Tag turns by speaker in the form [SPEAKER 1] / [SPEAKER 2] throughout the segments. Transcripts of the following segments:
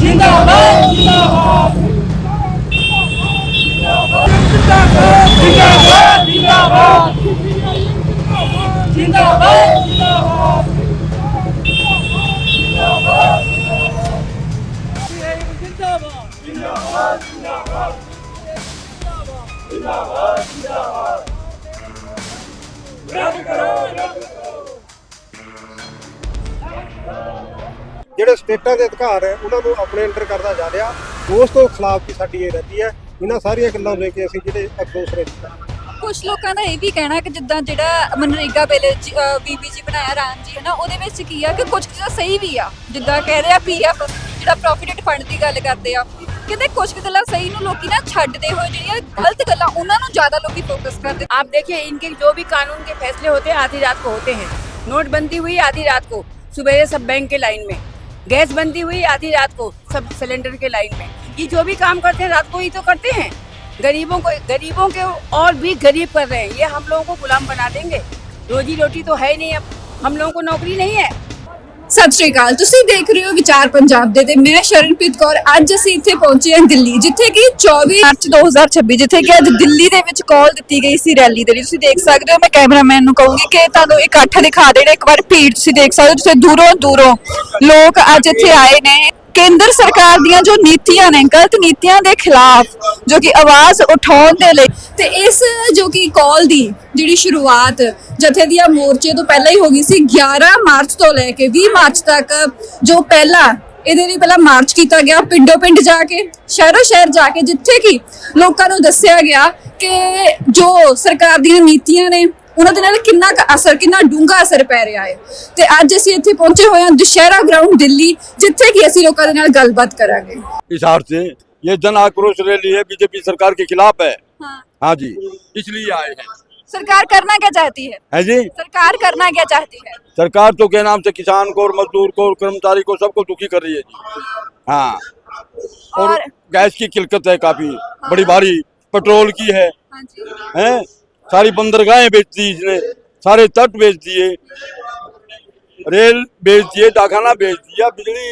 [SPEAKER 1] जिंदाबाद जिंदाबाद जिंदाबाद जिंदाबाद
[SPEAKER 2] ਜਿਹੜੇ ਸਟੇਟਾਂ ਦੇ ਅਧਿਕਾਰ ਹੈ ਉਹਨਾਂ ਨੂੰ ਆਪਣੇ ਅੰਡਰ ਕਰਦਾ ਜਾ ਰਿਹਾ, ਉਸ ਤੋਂ ਖਿਲਾਫ ਵੀ ਸਾਡੀ ਇਹ ਰਹਿੰਦੀ ਹੈ। ਇਹਨਾਂ ਸਾਰੀਆਂ ਗੱਲਾਂ ਲੈ ਕੇ ਅਸੀਂ ਜਿਹੜੇ ਅਫਸੋਸ ਰਹੇ
[SPEAKER 3] ਕੁਝ ਲੋਕਾਂ ਦਾ ਇਹ ਵੀ ਕਹਿਣਾ ਕਿ ਜਿੱਦਾਂ ਜਿਹੜਾ ਮਨਰੇਗਾ ਬਿੱਲ ਬੀਬੀਜੀ ਬਣਾਇਆ ਰਾਮ ਜੀ ਹੈ ਨਾ, ਉਹਦੇ ਵਿੱਚ ਕੀ ਆ ਕਿ ਕੁਝ ਚੀਜ਼ਾਂ ਸਹੀ ਵੀ ਆ, ਜਿੱਦਾਂ ਕਹਿ ਰਿਹਾ ਪੀਐਫ ਜਿਹੜਾ ਪ੍ਰੋਫਿਟਡ ਫੰਡ ਦੀ ਗੱਲ ਕਰਦੇ ਆ, ਕਹਿੰਦੇ ਕੁਝ ਗੱਲਾਂ ਸਹੀ ਨੂੰ ਲੋਕੀ ਨਾ ਛੱਡਦੇ ਹੋਏ ਜਿਹੜੀਆਂ ਗਲਤ ਗੱਲਾਂ ਉਹਨਾਂ ਨੂੰ ਜ਼ਿਆਦਾ ਲੋਕੀ ਫੋਕਸ ਕਰਦੇ।
[SPEAKER 4] आप देखिए इनके जो भी कानून के फैसले होते हैं आधी रात को होते हैं। नोटबंदी हुई आधी रात को, सुबह सब बैंक के लाइन में, गैस बंदी हुई आधी रात को, सब सिलेंडर के लाइन में। ये जो भी काम करते हैं रात को ही तो करते हैं। गरीबों के और भी गरीब कर रहे हैं। ये हम लोगों को गुलाम बना देंगे। रोजी रोटी तो है ही नहीं, अब हम लोगों को नौकरी नहीं है।
[SPEAKER 3] ਸਤਿ ਸ਼੍ਰੀ ਅਕਾਲ, ਤੁਸੀਂ ਦੇਖ ਰਹੇ ਹੋ ਵਿਚਾਰ ਪੰਜਾਬ ਦੇ ਤੇ ਮੈਂ ਸ਼ਰਨਪ੍ਰੀਤ ਕੌਰ। ਅੱਜ ਅਸੀਂ ਇੱਥੇ ਪਹੁੰਚੇ ਹਾਂ ਦਿੱਲੀ, ਜਿੱਥੇ ਕਿ 24 ਮਾਰਚ 2026 ਜਿੱਥੇ ਕਿ ਅੱਜ ਦਿੱਲੀ ਦੇ ਵਿੱਚ ਕਾਲ ਦਿੱਤੀ ਗਈ ਸੀ ਰੈਲੀ ਦੇ ਲਈ। ਤੁਸੀਂ ਦੇਖ ਸਕਦੇ ਹੋ, ਮੈਂ ਕੈਮਰਾਮੈਨ ਨੂੰ ਕਹੂੰਗੀ ਕਿ ਤੁਹਾਨੂੰ ਇਕੱਠ ਦਿਖਾ ਦੇਣਾ, ਇੱਕ ਵਾਰ ਭੀੜ ਤੁਸੀਂ ਦੇਖ ਸਕਦੇ ਹੋ, ਜਿੱਥੇ ਦੂਰੋਂ ਲੋਕ ਅੱਜ ਇੱਥੇ ਆਏ ਨੇ ਕੇਂਦਰ ਸਰਕਾਰ ਦੀਆਂ ਜੋ ਨੀਤੀਆਂ ਨੇ, ਗਲਤ ਨੀਤੀਆਂ ਦੇ ਖਿਲਾਫ ਜੋ ਕਿ ਆਵਾਜ਼ ਉਠਾਉਣ ਦੇ ਲਈ। ਤੇ ਇਸ ਜੋ ਕਿ ਕਾਲ ਦੀ ਜਿਹੜੀ ਸ਼ੁਰੂਆਤ ਜਥੇ ਦੀਆਂ ਮੋਰਚੇ ਤੋਂ ਪਹਿਲਾਂ ਹੀ ਹੋ ਗਈ ਸੀ। 11 ਮਾਰਚ ਤੋਂ ਲੈ ਕੇ 20 ਮਾਰਚ ਤੱਕ ਜੋ ਪਹਿਲਾਂ ਇਹਦੇ ਲਈ ਪਹਿਲਾਂ ਮਾਰਚ ਕੀਤਾ ਗਿਆ, ਪਿੰਡੋਂ ਪਿੰਡ ਜਾ ਕੇ, ਸ਼ਹਿਰੋਂ ਸ਼ਹਿਰ ਜਾ ਕੇ, ਜਿੱਥੇ ਕਿ ਲੋਕਾਂ ਨੂੰ ਦੱਸਿਆ ਗਿਆ ਕਿ ਜੋ ਸਰਕਾਰ ਦੀਆਂ ਨੀਤੀਆਂ ਨੇ ਉਹਨਾਂ ਦੇ ਨਾਲ ਕਿੰਨਾ ਅਸਰ, ਕਿੰਨਾ ਡੂੰਘਾ ਅਸਰ ਪੈ ਰਿਹਾ ਹੈ। ਤੇ ਅੱਜ ਅਸੀਂ ਇੱਥੇ ਪਹੁੰਚੇ ਹੋਏ ਹਾਂ ਦੁਸ਼ਹਿਰਾ ਗਰਾਊਂਡ ਦਿੱਲੀ, ਜਿੱਥੇ ਕਿ ਅਸੀਂ ਲੋਕਾਂ ਦੇ ਨਾਲ ਗੱਲਬਾਤ ਕਰਾਂਗੇ।
[SPEAKER 5] हिसाब से ये जन आक्रोश रैली है, बीजेपी सरकार के खिलाफ है।
[SPEAKER 3] हाँ,
[SPEAKER 5] हाँ जी, इसलिए आए हैं।
[SPEAKER 3] सरकार करना क्या चाहती
[SPEAKER 5] है जी,
[SPEAKER 3] सरकार करना क्या चाहती है?
[SPEAKER 5] सरकार तो के नाम से किसान को और मजदूर को और कर्मचारी को सबको दुखी कर रही है जी। हाँ, और गैस की किल्लत है काफी बड़ी भारी, पेट्रोल की है,
[SPEAKER 3] हाँ जी,
[SPEAKER 5] हैं सारी बंदरगाहें बेच दी इसने, सारे तट बेच दिए, रेल बेच दिए, डाकखाना बेच दिया, बिजली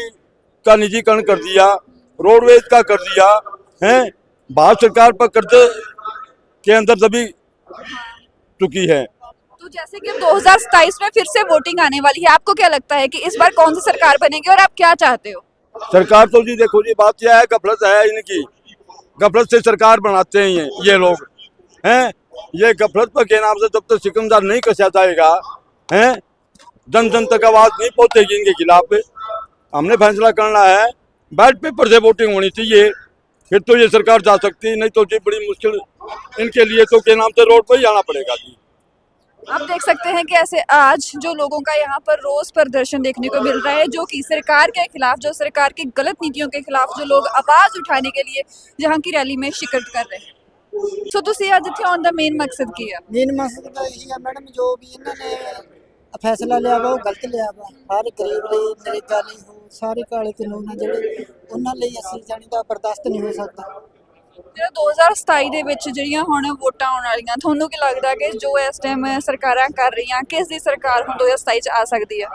[SPEAKER 5] का निजीकरण कर दिया, रोडवेज का कर दिया है। भारत सरकार पर कर्ज के अंदर दबी चुकी है।
[SPEAKER 3] तो जैसे कि 2027 में फिर से वोटिंग आने वाली है, आपको क्या लगता है कि इस बार कौन सी सरकार बनेगी और आप क्या चाहते हो?
[SPEAKER 5] सरकार तो जी देखो जी, बात यह है गफलत है इनकी, गफलत से सरकार बनाते हैं ये लोग हैं। ये गफलत पर के नाम से जब तक सिकंदर नहीं कसा जाएगा, हैं जन जन तक आवाज नहीं पहुंचेगी इनके खिलाफ। हमने फैसला करना है, बैलेट पेपर से वोटिंग होनी चाहिए, फिर तो ये सरकार जा सकती है, नहीं तो जी बड़ी मुश्किल इनके लिए तो के नाम से रोड पर ही जाना पड़ेगा जी।
[SPEAKER 3] आप देख सकते हैं कि ऐसे आज जो लोगों का यहाँ पर रोज प्रदर्शन देखने को मिल रहा है, जो कि सरकार के खिलाफ, जो सरकार की गलत नीतियों के खिलाफ जो लोग आवाज उठाने के लिए जहाँ की रैली में शिरकत कर रहे हैं। ਸੋ ਤੁਸੀਂ ਅੱਜ ਇੱਥੇ ਆਉਣ ਦਾ ਮੇਨ ਮਕਸਦ ਕੀ ਹੈ?
[SPEAKER 6] ਮੇਨ ਮਕਸਦ ਤਾਂ ਇਹੀ ਆ ਮੈਡਮ, ਜੋ ਵੀ ਇਹਨਾਂ ਨੇ ਫੈਸਲਾ ਲਿਆ ਵਾ ਉਹ ਗਲਤ ਲਿਆ ਵਾ। ਹਰ ਗਰੀਬ ਲਈ, ਨਰੇਗਾ ਲਈ, ਸਾਰੇ ਕਾਲੇ ਕਾਨੂੰਨ ਆ ਜਿਹੜੇ, ਉਹਨਾਂ ਲਈ ਅਸੀਂ ਜਾਣੀ ਦਾ ਬਰਦਾਸ਼ਤ ਨਹੀਂ ਹੋ ਸਕਦਾ।
[SPEAKER 3] ਜਿਹੜਾ 2027 ਦੇ ਵਿੱਚ ਜਿਹੜੀਆਂ ਹੁਣ ਵੋਟਾਂ ਆਉਣ ਵਾਲੀਆਂ, ਤੁਹਾਨੂੰ ਕੀ ਲੱਗਦਾ ਕਿ ਜੋ ਇਸ ਟਾਈਮ ਸਰਕਾਰਾਂ ਕਰ ਰਹੀਆਂ, ਕਿਸ ਦੀ ਸਰਕਾਰ ਹੁਣ 2027 ਚ ਆ ਸਕਦੀ ਹੈ?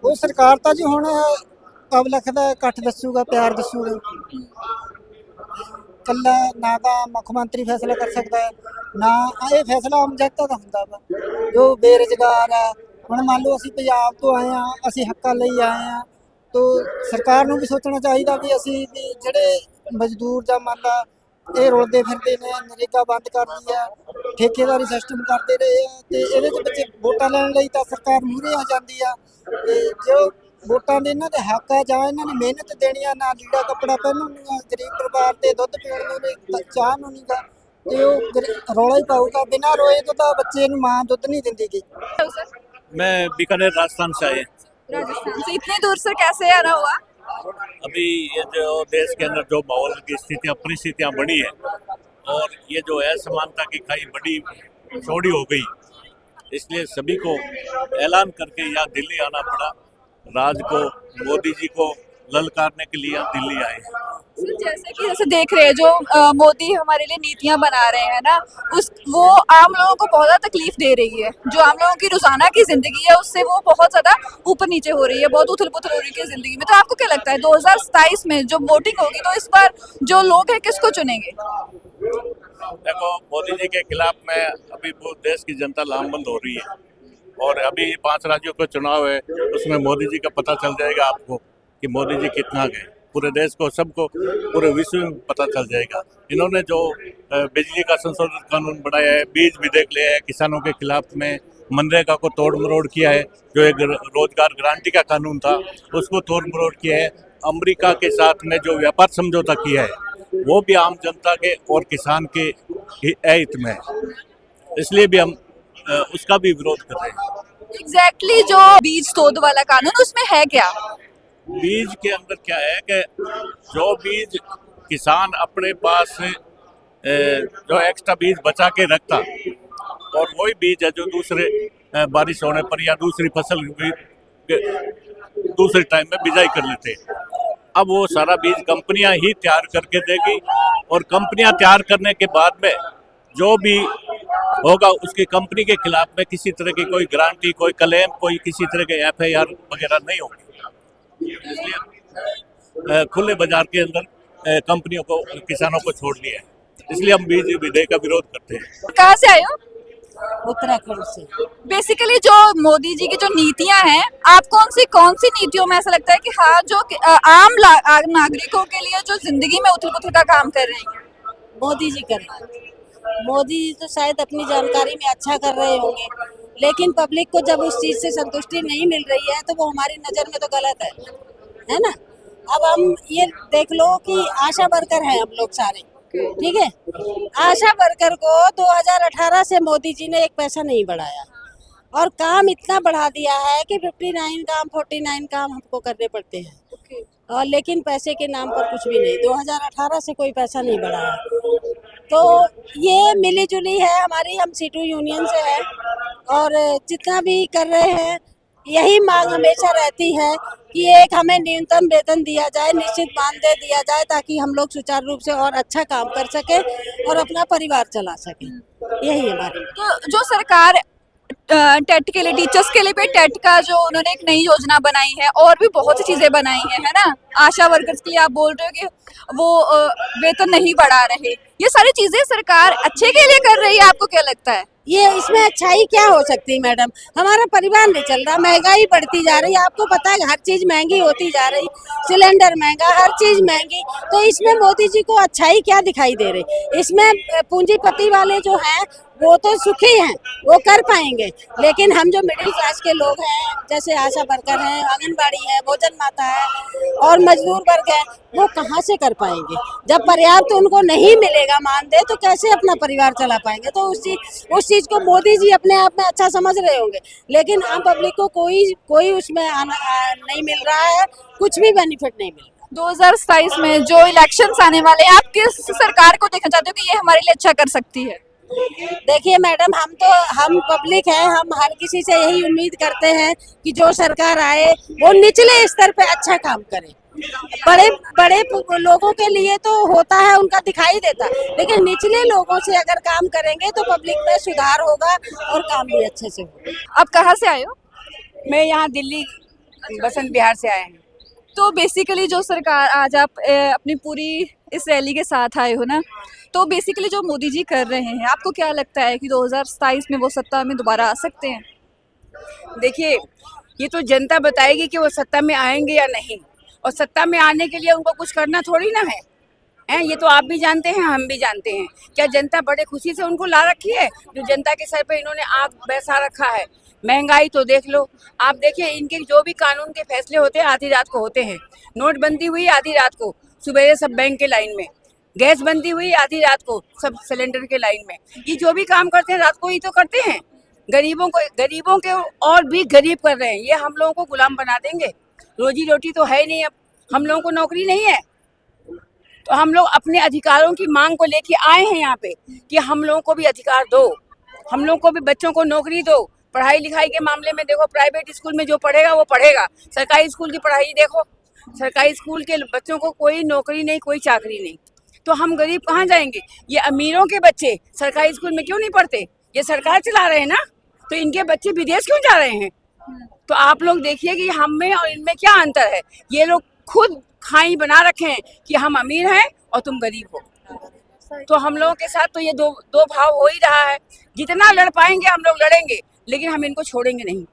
[SPEAKER 6] ਉਹ ਸਰਕਾਰ ਤਾਂ ਜੀ ਹੁਣ ਅਵਲਖ ਦਾ ਇਕੱਠ ਦੱਸੂਗਾ, ਪਿਆਰ ਦੱਸੂਗਾ। ਕੱਲਾ ਨਾ ਤਾਂ ਮੁੱਖ ਮੰਤਰੀ ਫੈਸਲਾ ਕਰ ਸਕਦਾ ਹੈ, ਨਾ ਇਹ ਫੈਸਲਾ ਆਮ ਜਨਤਾ ਦਾ ਹੁੰਦਾ ਵਾ ਜੋ ਬੇਰੁਜ਼ਗਾਰ ਹੈ। ਹੁਣ ਮੰਨ ਲਓ ਅਸੀਂ ਪੰਜਾਬ ਤੋਂ ਆਏ ਹਾਂ, ਅਸੀਂ ਹੱਕਾਂ ਲਈ ਆਏ ਹਾਂ, ਤਾਂ ਸਰਕਾਰ ਨੂੰ ਵੀ ਸੋਚਣਾ ਚਾਹੀਦਾ ਵੀ ਅਸੀਂ ਵੀ ਜਿਹੜੇ ਮਜ਼ਦੂਰ ਜਾਂ ਮੰਨ ਲਾ ਇਹ ਰੁਲਦੇ ਫਿਰਦੇ ਨੇ, ਨਰੇਗਾ ਬੰਦ ਕਰਦੀ ਹੈ, ਠੇਕੇਦਾਰੀ ਸਿਸਟਮ ਕਰਦੇ ਰਹੇ ਆ, ਅਤੇ ਇਹਦੇ ਵਿੱਚ ਵੋਟਾਂ ਲੈਣ ਲਈ ਤਾਂ ਸਰਕਾਰ ਮੂਹਰੇ ਆ ਜਾਂਦੀ ਆ। ਅਤੇ ਜੋ ਵੋਟਾਂ ਦੇ ਇਹਨਾਂ ਦੇ ਹੱਕ ਆ, ਜਾਂ ਇਹਨਾਂ ਨੇ ਮਿਹਨਤ ਦੇਣੀ ਆ, ਨਾ ਲੀੜਾ ਕੱਪੜਾ ਪਹਿਨਣ ਨੂੰ, ਗਰੀਬ ਪਰਿਵਾਰ ਤੇ ਦੁੱਧ ਪੀਣ ਨੂੰ ਨਹੀਂ, ਚਾਹ ਨੂੰ ਨਹੀਂ ਗਾ, ਤੇ ਉਹ ਰੌਲਾ ਹੀ ਪਾਊਗਾ। ਬਿਨਾਂ ਰੋਏ ਤੋਂ ਤਾਂ ਬੱਚੇ ਨੂੰ ਮਾਂ ਦੁੱਧ नहीं ਦਿੰਦੀ ਗੀ।
[SPEAKER 7] मैं बीकानेर राजस्थान से आए।
[SPEAKER 3] राजस्थान से इतनी दूर से कैसे आना हुआ?
[SPEAKER 7] अभी ये जो देश के अंदर जो माहौल की स्थितियाँ, परिस्थितियाँ बनी है, और ये जो असमानता की खाई बड़ी चौड़ी हो गई, इसलिए सभी को ऐलान करके यहाँ दिल्ली आना पड़ा। राज को, मोदी जी को ललकारने के लिए दिल्ली आए।
[SPEAKER 3] जैसे देख रहे हैं जो मोदी हमारे लिए नीतियां बना रहे हैं ना, उस वो आम लोगों को बहुत ज्यादा तकलीफ दे रही है। जो आम लोगों की रोजाना की जिंदगी है उससे वो बहुत ज्यादा ऊपर नीचे हो रही है, बहुत उथल पुथल हो रही है जिंदगी में। तो आपको क्या लगता है 2027 में जो वोटिंग होगी तो इस बार जो लोग हैं किसको चुनेंगे?
[SPEAKER 7] देखो, मोदी जी के खिलाफ में अभी पूरे देश की जनता लामबंद हो रही है, और अभी 5 राज्यों का चुनाव है, उसमें मोदी जी का पता चल जाएगा आपको कि मोदी जी कितना गए। पूरे देश को, सबको, पूरे विश्व में पता चल जाएगा। इन्होंने जो बिजली का संशोधित कानून बनाया है, बीज भी देख लिया है, किसानों के खिलाफ में मनरेगा को तोड़ मरोड़ किया है, जो एक रोजगार गारंटी का कानून था उसको तोड़ मरोड़ किया है। अमेरिका के साथ में जो व्यापार समझौता किया है वो भी आम जनता के और किसान के हित में है, इसलिए भी हम उसका भी विरोध कर रहे हैं।
[SPEAKER 3] एग्जैक्टली जो बीज शोध वाला कानून उसमें है क्या?
[SPEAKER 7] बीज के अंदर क्या है कि जो बीज किसान अपने पास जो एक्स्ट्रा बीज बचा के रखता, और वही बीज है जो दूसरे बारिश होने पर या दूसरी फसल दूसरे टाइम में बिजाई कर लेते। अब वो सारा बीज कंपनियां ही तैयार करके देगी, और कंपनियां तैयार करने के बाद में जो भी होगा उसकी कंपनी के खिलाफ में किसी तरह की कोई गारंटी, कोई क्लेम, कोई किसी तरह के FIR वगैरह नहीं होगी। इसलिए खुले बाजार के अंदर कंपनियों को, किसानों को छोड़ दिया है, इसलिए हम बीज विधेयक का विरोध करते हैं।
[SPEAKER 3] कहाँ से आए हो?
[SPEAKER 8] उत्तराखंड से।
[SPEAKER 3] बेसिकली जो मोदी जी की जो नीतियां हैं, आप कौन सी नीतियों में ऐसा लगता है कि हाँ जो आम नागरिकों के लिए जो जिंदगी में उथल पुथल का काम कर रही है?
[SPEAKER 8] मोदी जी कर रहे हैं। मोदी जी तो शायद अपनी जानकारी में अच्छा कर रहे होंगे, लेकिन पब्लिक को जब उस चीज से संतुष्टि नहीं मिल रही है तो वो हमारी नजर में तो गलत है ना। अब हम ये देख लो कि आशा वर्कर हैं हम लोग सारे, ठीक है। आशा वर्कर को 2018 से मोदी जी ने एक पैसा नहीं बढ़ाया, और काम इतना बढ़ा दिया है कि 59 काम 49 काम हमको करने पड़ते हैं, और लेकिन पैसे के नाम पर कुछ भी नहीं। 2018 से कोई पैसा नहीं बढ़ाया। तो ये मिली जुली है हमारी, हम C2 यूनियन से है, और जितना भी कर रहे हैं यही मांग हमेशा रहती है कि एक हमें न्यूनतम वेतन दिया जाए, निश्चित मानदेय दिया जाए, ताकि हम लोग सुचारू रूप से और अच्छा काम कर सके और अपना परिवार चला सके। यही हमारी।
[SPEAKER 3] तो जो सरकार टेट के लिए, टीचर्स के लिए पे टेट का जो उन्होंने एक नई योजना बनाई है, और भी बहुत सी चीजें बनाई है ना। आशा वर्कर्स के लिए आप बोल रहे हो कि वो वेतन नहीं बढ़ा रहे, ये सारी चीजें सरकार अच्छे के लिए कर रही है, आपको क्या लगता है?
[SPEAKER 8] ये इसमें अच्छाई क्या हो सकती है मैडम? हमारा परिवार नहीं चल रहा, महंगाई बढ़ती जा रही है, आपको पता है हर चीज महंगी होती जा रही, सिलेंडर महंगा, हर चीज महंगी। तो इसमें मोदी जी को अच्छाई क्या दिखाई दे रही? इसमें पूंजीपति वाले जो हैं वो तो सुखी हैं, वो कर पाएंगे, लेकिन हम जो मिडिल क्लास के लोग हैं, जैसे आशा वर्कर हैं, आंगनबाड़ी है, भोजन माता है, और मजदूर वर्ग है, वो कहाँ से कर पाएंगे? जब पर्याप्त उनको नहीं मिलेगा मानदेय तो कैसे अपना परिवार चला पाएंगे? तो उस चीज को मोदी जी अपने आप में अच्छा समझ रहे होंगे, लेकिन आम पब्लिक को कोई उसमें नहीं मिल रहा है, कुछ भी बेनिफिट नहीं मिल रहा।
[SPEAKER 3] 2027 में जो इलेक्शंस आने वाले हैं, आप किस सरकार को देखना चाहते हो कि ये हमारे लिए अच्छा कर सकती है?
[SPEAKER 8] देखिए मैडम, हम पब्लिक हैं, हम हर किसी से यही उम्मीद करते हैं कि जो सरकार आए वो निचले स्तर पे अच्छा काम करे। बड़े लोगों के लिए तो होता है, उनका दिखाई देता, लेकिन निचले लोगों से अगर काम करेंगे तो पब्लिक में सुधार होगा और काम भी अच्छे से होगा।
[SPEAKER 3] आप कहाँ से आए हो?
[SPEAKER 4] मैं यहाँ दिल्ली बसंत बिहार से आए हैं।
[SPEAKER 3] तो बेसिकली जो सरकार, आज आप अपनी पूरी इस रैली के साथ आए हो ना, तो बेसिकली जो मोदी जी कर रहे हैं, आपको क्या लगता है कि 2027 में वो सत्ता में दोबारा आ सकते हैं?
[SPEAKER 4] देखिए, ये तो जनता बताएगी कि वो सत्ता में आएंगे या नहीं, और सत्ता में आने के लिए उनको कुछ करना थोड़ी ना है। ये तो आप भी जानते हैं, हम भी जानते हैं। क्या जनता बड़े खुशी से उनको ला रखी है? जो जनता के सर पे इन्होंने आग बैसा रखा है। महंगाई तो देख लो आप, देखिए इनके जो भी कानून के फैसले होते हैं आधी रात को होते हैं। नोटबंदी हुई आधी रात को, सुबह सब बैंक के लाइन में। गैस बंदी हुई आधी रात को, सब सिलेंडर के लाइन में। ये जो भी काम करते हैं रात को ही तो करते हैं। गरीबों के और भी गरीब कर रहे हैं। ये हम लोगों को गुलाम बना देंगे। रोजी रोटी तो है नहीं, अब हम लोगों को नौकरी नहीं है, तो हम लोग अपने अधिकारों की मांग को लेके आए हैं यहाँ पे कि हम लोगों को भी अधिकार दो, हम लोगों को भी बच्चों को नौकरी दो। पढ़ाई लिखाई के मामले में देखो, प्राइवेट स्कूल में जो पढ़ेगा वो पढ़ेगा, सरकारी स्कूल की पढ़ाई देखो, सरकारी स्कूल के बच्चों को कोई नौकरी नहीं, कोई चाकरी नहीं, तो हम गरीब कहाँ जाएंगे? ये अमीरों के बच्चे सरकारी स्कूल में क्यों नहीं पढ़ते? ये सरकार चला रहे हैं ना, तो इनके बच्चे विदेश क्यों जा रहे हैं? तो आप लोग देखिए कि हम में और इनमें क्या अंतर है। ये लोग खुद खाई बना रखे हैं कि हम अमीर हैं और तुम गरीब हो। तो हम लोगों के साथ तो ये दो भाव हो ही रहा है। जितना लड़ पाएंगे हम लोग लड़ेंगे, लेकिन हम इनको छोड़ेंगे नहीं।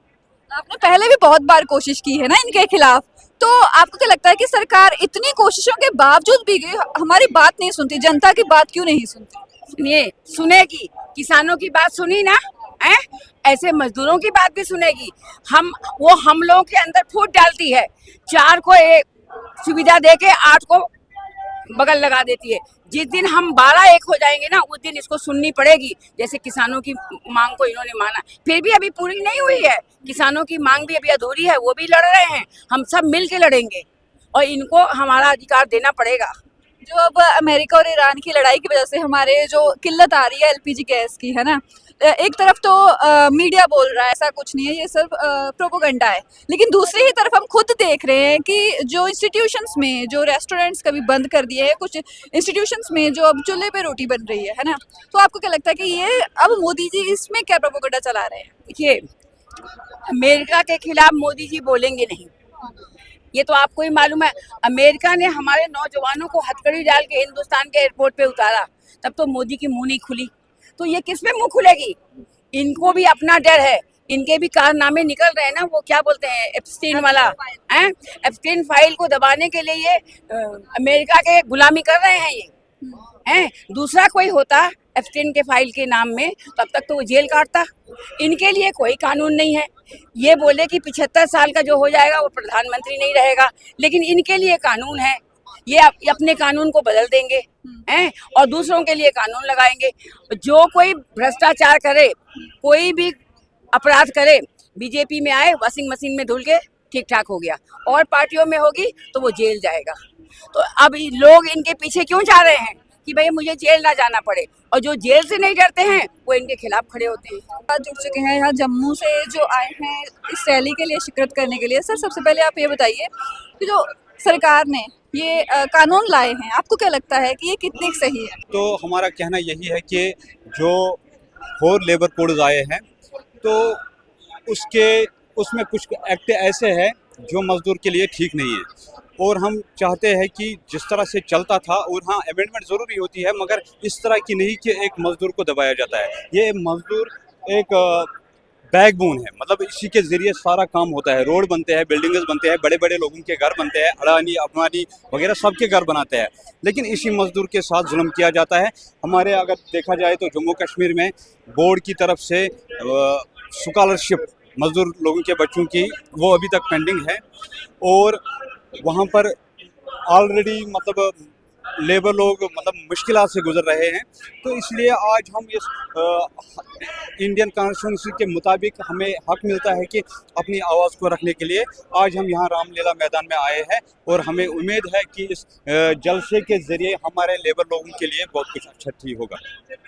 [SPEAKER 3] आपने पहले भी बहुत बार कोशिश की है ना इनके खिलाफ, तो आपको क्या लगता है कि सरकार इतनी कोशिशों के बावजूद भी हमारी बात नहीं सुनती? जनता की बात क्यों नहीं सुनती?
[SPEAKER 4] सुनिए, सुनेगी। किसानों की बात सुनी ना, हैं? ऐसे मजदूरों की बात भी सुनेगी। हम लोगों के अंदर फूट डालती है, 4 को एक सुविधा देके 8 को बगल लगा देती है। जिस दिन हम 12-1 हो जाएंगे ना, उस दिन इसको सुननी पड़ेगी। जैसे किसानों की मांग को इन्होंने माना, फिर भी अभी पूरी नहीं हुई है। किसानों की मांग भी अभी अधूरी है, वो भी लड़ रहे हैं। हम सब मिल के लड़ेंगे और इनको हमारा अधिकार देना पड़ेगा।
[SPEAKER 3] जो अब अमेरिका और ईरान की लड़ाई की वजह से हमारे जो किल्लत आ रही है एलपीजी गैस की, है ना, एक तरफ तो मीडिया बोल रहा है ऐसा कुछ नहीं है, ये सिर्फ प्रोपोगंडा है, लेकिन दूसरी ही तरफ हम खुद देख रहे हैं कि जो इंस्टीट्यूशंस में, जो रेस्टोरेंट्स कभी बंद कर दिए हैं, कुछ इंस्टीट्यूशंस में जो अब चूल्हे पे रोटी बन रही है ना, तो आपको क्या लगता है कि ये अब मोदी जी इसमें क्या प्रोपोगंडा चला रहे हैं?
[SPEAKER 4] देखिए, अमेरिका के खिलाफ मोदी जी बोलेंगे नहीं, ये तो आपको ही मालूम है। अमेरिका ने हमारे नौजवानों को हथकड़ी डाल के हिंदुस्तान के एयरपोर्ट पे उतारा, तब तो मोदी की मुंह नहीं खुली, तो ये किस में मुंह खुलेगी? इनको भी अपना डर है, इनके भी कारनामे निकल रहे हैं ना, वो क्या बोलते हैं, एप्स्टीन वाला, हैं? एप्स्टीन फाइल को दबाने के लिए ये अमेरिका के गुलामी कर रहे हैं ये, हैं? दूसरा कोई होता एप्स्टीन के फाइल के नाम में, तब तक तो वो जेल काटता। इनके लिए कोई कानून नहीं है। ये बोले कि 75 साल का जो हो जाएगा वो प्रधानमंत्री नहीं रहेगा, लेकिन इनके लिए कानून है। ये अपने कानून को बदल देंगे, हैं? और दूसरों के लिए कानून लगाएंगे। जो कोई भ्रष्टाचार करे, कोई भी अपराध करे, बीजेपी में आए, वॉशिंग मशीन में धुल के ठीक ठाक हो गया, और पार्टियों में होगी तो वो जेल जाएगा। तो अब लोग इनके पीछे क्यों जा रहे हैं कि भाई मुझे जेल ना जाना पड़े, और जो जेल से नहीं डरते हैं वो इनके खिलाफ खड़े होते हैं।
[SPEAKER 3] आज जुड़ चुके हैं यहाँ जम्मू से जो आए हैं इस रैली के लिए शिरकत करने के लिए। सर, सबसे पहले आप ये बताइए कि जो सरकार ने ये कानून लाए हैं, आपको क्या लगता है कि ये कितने सही है?
[SPEAKER 9] तो हमारा कहना यही है कि जो 4 लेबर कोड्स आए हैं, तो उसमें कुछ एक्ट ऐसे हैं जो मजदूर के लिए ठीक नहीं है, और हम चाहते हैं कि जिस तरह से चलता था, और हाँ, अमेंडमेंट ज़रूरी होती है, मगर इस तरह की नहीं कि एक मज़दूर को दबाया जाता है। ये मज़दूर एक बैकबोन है, मतलब इसी के ज़रिए सारा काम होता है। रोड बनते हैं, बिल्डिंग्स बनते हैं, बड़े बड़े लोगों के घर बनते हैं, अडानी अफगानी वगैरह सबके घर बनाते हैं, लेकिन इसी मज़दूर के साथ जुल्म किया जाता है। हमारे अगर देखा जाए तो जम्मू कश्मीर में बोर्ड की तरफ से स्कॉलरशिप मज़दूर लोगों के बच्चों की, वो अभी तक पेंडिंग है, और वहाँ पर ऑलरेडी मतलब लेबर लोग मतलब मुश्किलात से गुजर रहे हैं। तो इसलिए आज हम इस इंडियन कॉन्स्टिट्यूशन के मुताबिक हमें हक मिलता है कि अपनी आवाज़ को रखने के लिए आज हम यहाँ रामलीला मैदान में आए हैं, और हमें उम्मीद है कि इस जलसे के ज़रिए हमारे लेबर लोगों के लिए बहुत कुछ अच्छा ठीक होगा।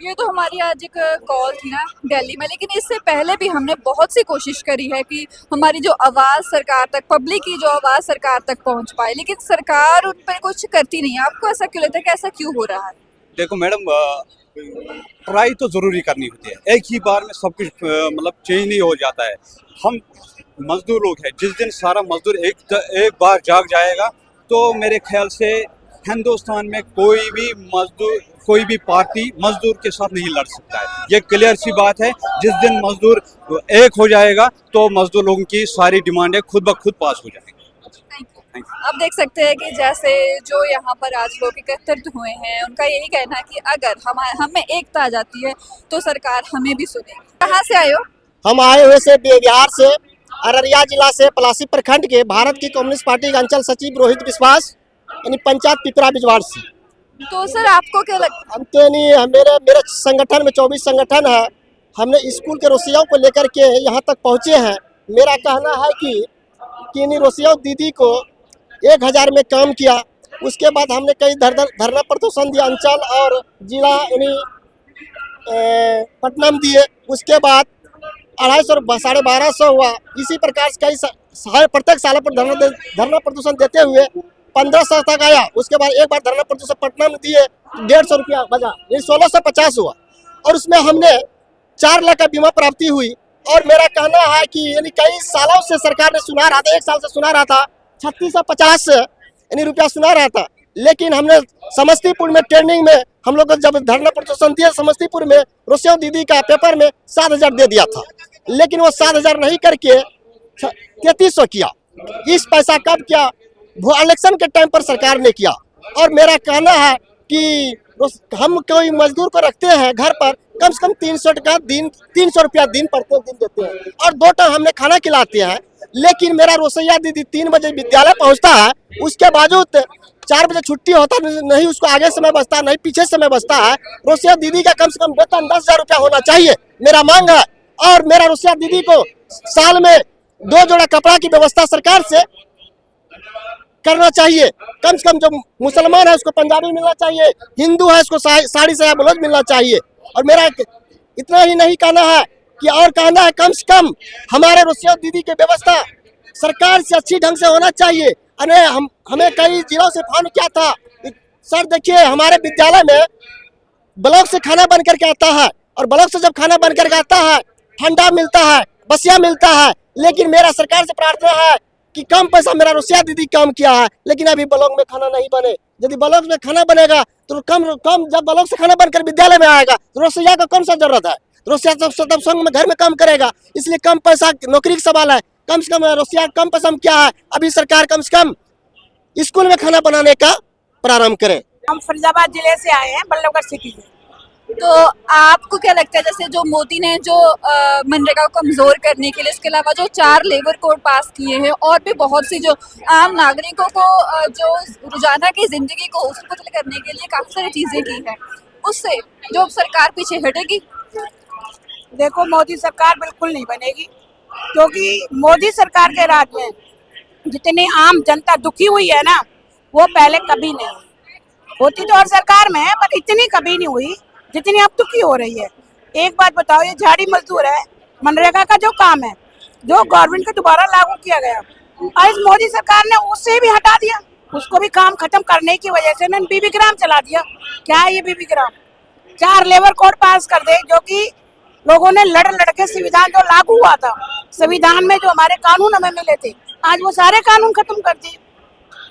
[SPEAKER 3] ये तो हमारी आज एक कॉल थी ना दिल्ली में, लेकिन इससे पहले भी हमने बहुत सी कोशिश करी है कि हमारी जो आवाज़ सरकार तक, पब्लिक की जो आवाज़ सरकार तक पहुंच पाए, लेकिन सरकार उन पर कुछ करती नहीं है। आपको ऐसा क्यों लगता है कि ऐसा क्यों हो रहा है?
[SPEAKER 9] देखो मैडम, ट्राई तो ज़रूरी करनी होती है, एक ही बार में सब कुछ मतलब चेंज नहीं हो जाता है। हम मज़दूर लोग हैं, जिस दिन सारा मज़दूर एक बार जाग जाएगा, तो मेरे ख्याल से हिंदुस्तान में कोई भी मज़दूर, कोई भी पार्टी मज़दूर के साथ नहीं लड़ सकता है। ये क्लियर सी बात है। जिस दिन मज़दूर एक हो जाएगा तो मज़दूर लोगों की सारी डिमांडें खुद ब खुद पास हो जाएंगी।
[SPEAKER 3] आप देख सकते हैं कि जैसे जो यहाँ पर आज लोग एकत्रित हुए हैं, उनका यही कहना है कि अगर हमें एकता आ जाती है तो सरकार हमें भी सुनेगी। कहाँ से आए हो?
[SPEAKER 10] हम आए हुए से बिहार से, अररिया जिला से, पलासी प्रखंड के भारत की कम्युनिस्ट पार्टी के अंचल सचिव रोहित विश्वास, यानी पंचायत पिपरा बिजवाड़ से।
[SPEAKER 3] तो सर, आपको क्या लगता है?
[SPEAKER 10] हम तो नहीं, मेरे संगठन में 24 संगठन है। हमने स्कूल के रोसियों को लेकर के यहाँ तक पहुँचे हैं। मेरा कहना है कि इन रोसियों दीदी को 1000 में काम किया, उसके बाद हमने कई धरना प्रदर्शन दिया, अंचल और जिला यानी पटना में दिए, उसके बाद 250 और 1250 हुआ। इसी प्रकार से कई प्रत्येक साल पर धरना प्रदर्शन देते हुए 1500 तक आया। उसके बाद एक बार धरना प्रदर्शन पटना में दिए, 150 रुपया बजा, ये 1650 हुआ। और उसमें हमने 4 लाख का बीमा प्राप्ति हुई। और मेरा कहना है कि यानी कई सालों से सरकार ने सुना रहा था, 1 साल से सुना रहा था 3650 यानी रुपया सुना रहा था। लेकिन हमने समस्तीपुर में ट्रेनिंग में हम लोग जब धरना प्रदर्शन दिया समस्तीपुर में, रोसिया दीदी का पेपर में 7000 दे दिया था। लेकिन वो 7000 नहीं करके 3300 किया। इस पैसा कब किया? वो इलेक्शन के टाइम पर सरकार ने किया। और मेरा कहना है कि हम कोई मजदूर को रखते हैं घर पर, कम से कम 300 का दिन, 300 रुपया दिन प्रत्येक दिन देते हैं और 2 टाइम हमने खाना खिलाते हैं। लेकिन मेरा रोसैया दीदी 3 बजे विद्यालय पहुंचता है, उसके बावजूद 4 बजे छुट्टी होता नहीं, उसको आगे समय बचता नहीं, पीछे समय बचता है। रोसैया दीदी का कम से कम वेतन 10,000 रुपया होना चाहिए, मेरा मांग है। और मेरा रोसैया दीदी को साल में 2 जोड़ा कपड़ा की व्यवस्था सरकार से करना चाहिए। कम से कम जो मुसलमान है उसको पंजाबी मिलना चाहिए, हिंदू है उसको साड़ी साया ब्लाउज मिलना चाहिए। और मेरा इतना ही नहीं कहना है कि और कहना है, कम से कम हमारे रोसैया दीदी की व्यवस्था सरकार से अच्छी ढंग से होना चाहिए। अरे हमें कई जिलों से फोन किया था, सर देखिए हमारे विद्यालय में ब्लॉक से खाना बन करके आता है, और ब्लॉक से जब खाना बन करके आता है ठंडा मिलता है, बसिया मिलता है। लेकिन मेरा सरकार से प्रार्थना है कि कम पैसा मेरा रोसैया दीदी काम किया है, लेकिन अभी ब्लॉक में खाना नहीं बने। यदि ब्लॉक में खाना बनेगा तो कम जब ब्लॉक से खाना बनकर विद्यालय में आएगा तो रोसैया का कौन सा जरूरत है? रोसैया तब संग में घर में काम करेगा। इसलिए कम पैसा नौकरी का सवाल है, कम से कम रोसैया कम पैसा में क्या है, अभी सरकार कम से कम स्कूल में खाना बनाने का प्रारंभ करे।
[SPEAKER 8] हम फरीदाबाद जिले से आए हैं, बल्लभगढ़ सिटी से।
[SPEAKER 3] तो आपको क्या लगता है, जैसे जो मोदी ने जो मनरेगा को कमजोर करने के लिए, इसके अलावा जो 4 लेबर कोड पास किए हैं और भी बहुत सी जो आम नागरिकों को जो रोजाना की जिंदगी को उसको करने के लिए काफी सारी चीजें की है, उससे जो सरकार पीछे हटेगी?
[SPEAKER 8] देखो, मोदी सरकार बिल्कुल नहीं बनेगी, क्योंकि मोदी सरकार के राज में जितनी आम जनता दुखी हुई है ना, वो पहले कभी नहीं होती। तो और सरकार में है, पर इतनी कभी नहीं हुई जितनी अब दुखी हो रही है। एक बात बताओ, ये झाड़ी मजदूर है, मनरेगा का जो काम है, जो गवर्नमेंट का दोबारा लागू किया गया, और इस मोदी सरकार ने उससे भी हटा दिया, उसको भी काम खत्म करने की वजह से ना बीबी ग्राम चला दिया। क्या है ये बीबी ग्राम? 4 लेबर कोड पास कर दे, जो कि लोगों ने लड़ के संविधान जो लागू हुआ था, संविधान में जो हमारे कानून हमें मिले थे, आज वो सारे कानून खत्म कर दिए।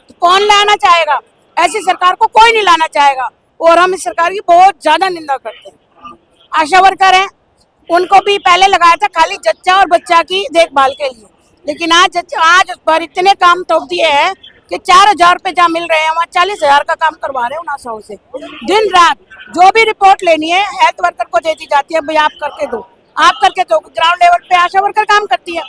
[SPEAKER 8] तो कौन लाना चाहेगा? ऐसी सरकार को कोई नहीं लाना चाहेगा। और हम इस सरकार की बहुत ज्यादा निंदा करते हैं। आशा वर्कर हैं, उनको भी पहले लगाया था खाली जच्चा और बच्चा की देखभाल के लिए, लेकिन आज उस पर इतने काम थोप दिए हैं कि 4000 रुपये जहाँ मिल रहे हैं वहाँ 40,000 का काम करवा रहे हैं उन आशाओं से। दिन रात जो भी रिपोर्ट लेनी है हेल्थ वर्कर को दे दी जाती है, भाई आप करके दो, आप करके दो। ग्राउंड लेवल पे आशा वर्कर काम करती है,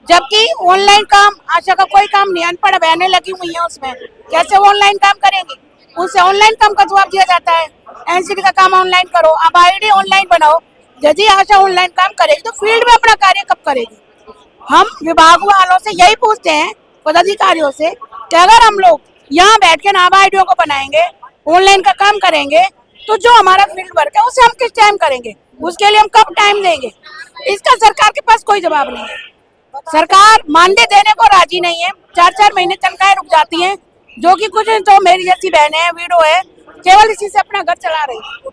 [SPEAKER 8] जबकि ऑनलाइन काम आशा का कोई काम नहीं। अनपढ़ बहनें लगी हुई हैं उसमें, कैसे वो ऑनलाइन काम करेंगी? उनसे ऑनलाइन काम का जवाब दिया जाता है, एनसीडी का काम ऑनलाइन करो, अब आईडी ऑनलाइन बनाओ। यदि आशा ऑनलाइन काम करेगी तो फील्ड में अपना कार्य कब करेगी? हम विभाग वालों से यही पूछते हैं, पदाधिकारियों से, कि अगर हम लोग यहाँ बैठ के नाभा आईडियो को बनाएंगे, ऑनलाइन का काम करेंगे, तो जो हमारा फील्ड वर्क है उसे हम किस टाइम करेंगे? उसके लिए हम कब टाइम देंगे? इसका सरकार के पास कोई जवाब नहीं है। सरकार मानदेय देने को राजी नहीं है, 4-4 महीने तनख्वाहें रुक जाती हैं, जो कि कुछ तो मेरी जैसी बहनें हैं, वीडो है, केवल इसी से अपना घर चला रही है।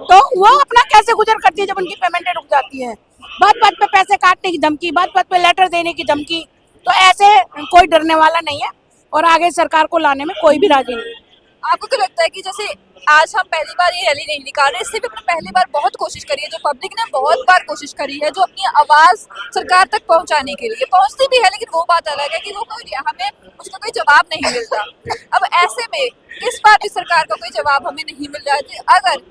[SPEAKER 8] तो वो अपना कैसे गुजर करती है जब उनकी पेमेंटें रुक जाती है? बात बात पे पैसे काटने की धमकी, बात बात पे लेटर देने की धमकी। तो ऐसे कोई डरने वाला नहीं है और आगे सरकार को लाने में कोई भी राजी नहीं है।
[SPEAKER 3] आपको क्या लगता है कि जैसे आज हम पहली बार ये रैली नहीं निकाल रहे, इससे भी अपने पहली बार बहुत कोशिश करी है, जो पब्लिक ने बहुत बार कोशिश करी है, जो अपनी आवाज सरकार तक पहुंचाने के लिए पहुंचती भी है, लेकिन वो बात अलग है कि वो कोई हमें उसका कोई जवाब नहीं मिलता। अब ऐसे में इस बार भी सरकार का कोई जवाब हमें नहीं मिल रहा है। अगर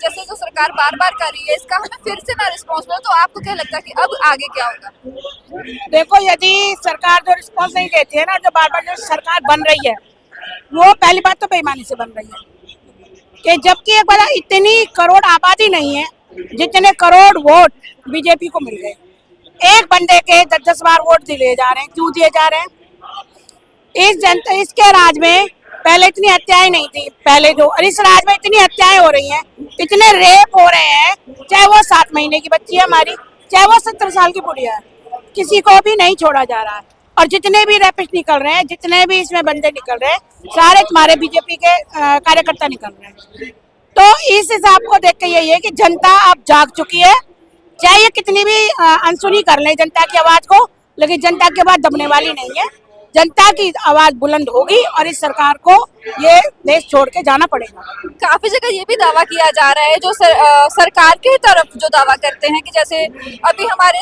[SPEAKER 3] जैसे जो सरकार बार बार कर रही है, इसका हमें फिर से ना रिस्पॉन्स मिले, तो आपको क्या लगता है कि अब आगे क्या होगा?
[SPEAKER 8] देखो, यदि सरकार जो रिस्पॉन्स नहीं देती है ना, जो बार बार जो सरकार बन रही है, वो पहली बात तो बेईमानी से बन रही है, कि जबकि एक बार इतनी करोड़ आबादी नहीं है जितने करोड़ वोट बीजेपी को मिल गए। एक बंदे के 10-10 बार वोट दिए जा रहे हैं। क्यों दिए जा रहे हैं? इस जनता, इसके राज में पहले इतनी हत्याएं नहीं थी, पहले जो, और इस राज में इतनी हत्याएं हो रही हैं, इतने रेप हो रहे हैं, चाहे वो 7 महीने की बच्ची है हमारी, चाहे वो 70 साल की बुढ़िया है, किसी को भी नहीं छोड़ा जा रहा है।
[SPEAKER 11] और जितने भी रैपिस्ट निकल रहे हैं, जितने भी इसमें बंदे निकल रहे हैं, सारे तुम्हारे बीजेपी के कार्यकर्ता निकल रहे हैं। तो इस हिसाब को देख के यही है कि जनता अब जाग चुकी है। चाहे ये कितनी भी अनसुनी कर ले जनता की आवाज को, लेकिन जनता की आवाज दबने वाली नहीं है। जनता की आवाज बुलंद होगी और इस सरकार को ये देश छोड़ के जाना पड़ेगा।
[SPEAKER 3] काफी जगह ये भी दावा किया जा रहा है जो सरकार की तरफ जो दावा करते हैं कि जैसे अभी हमारे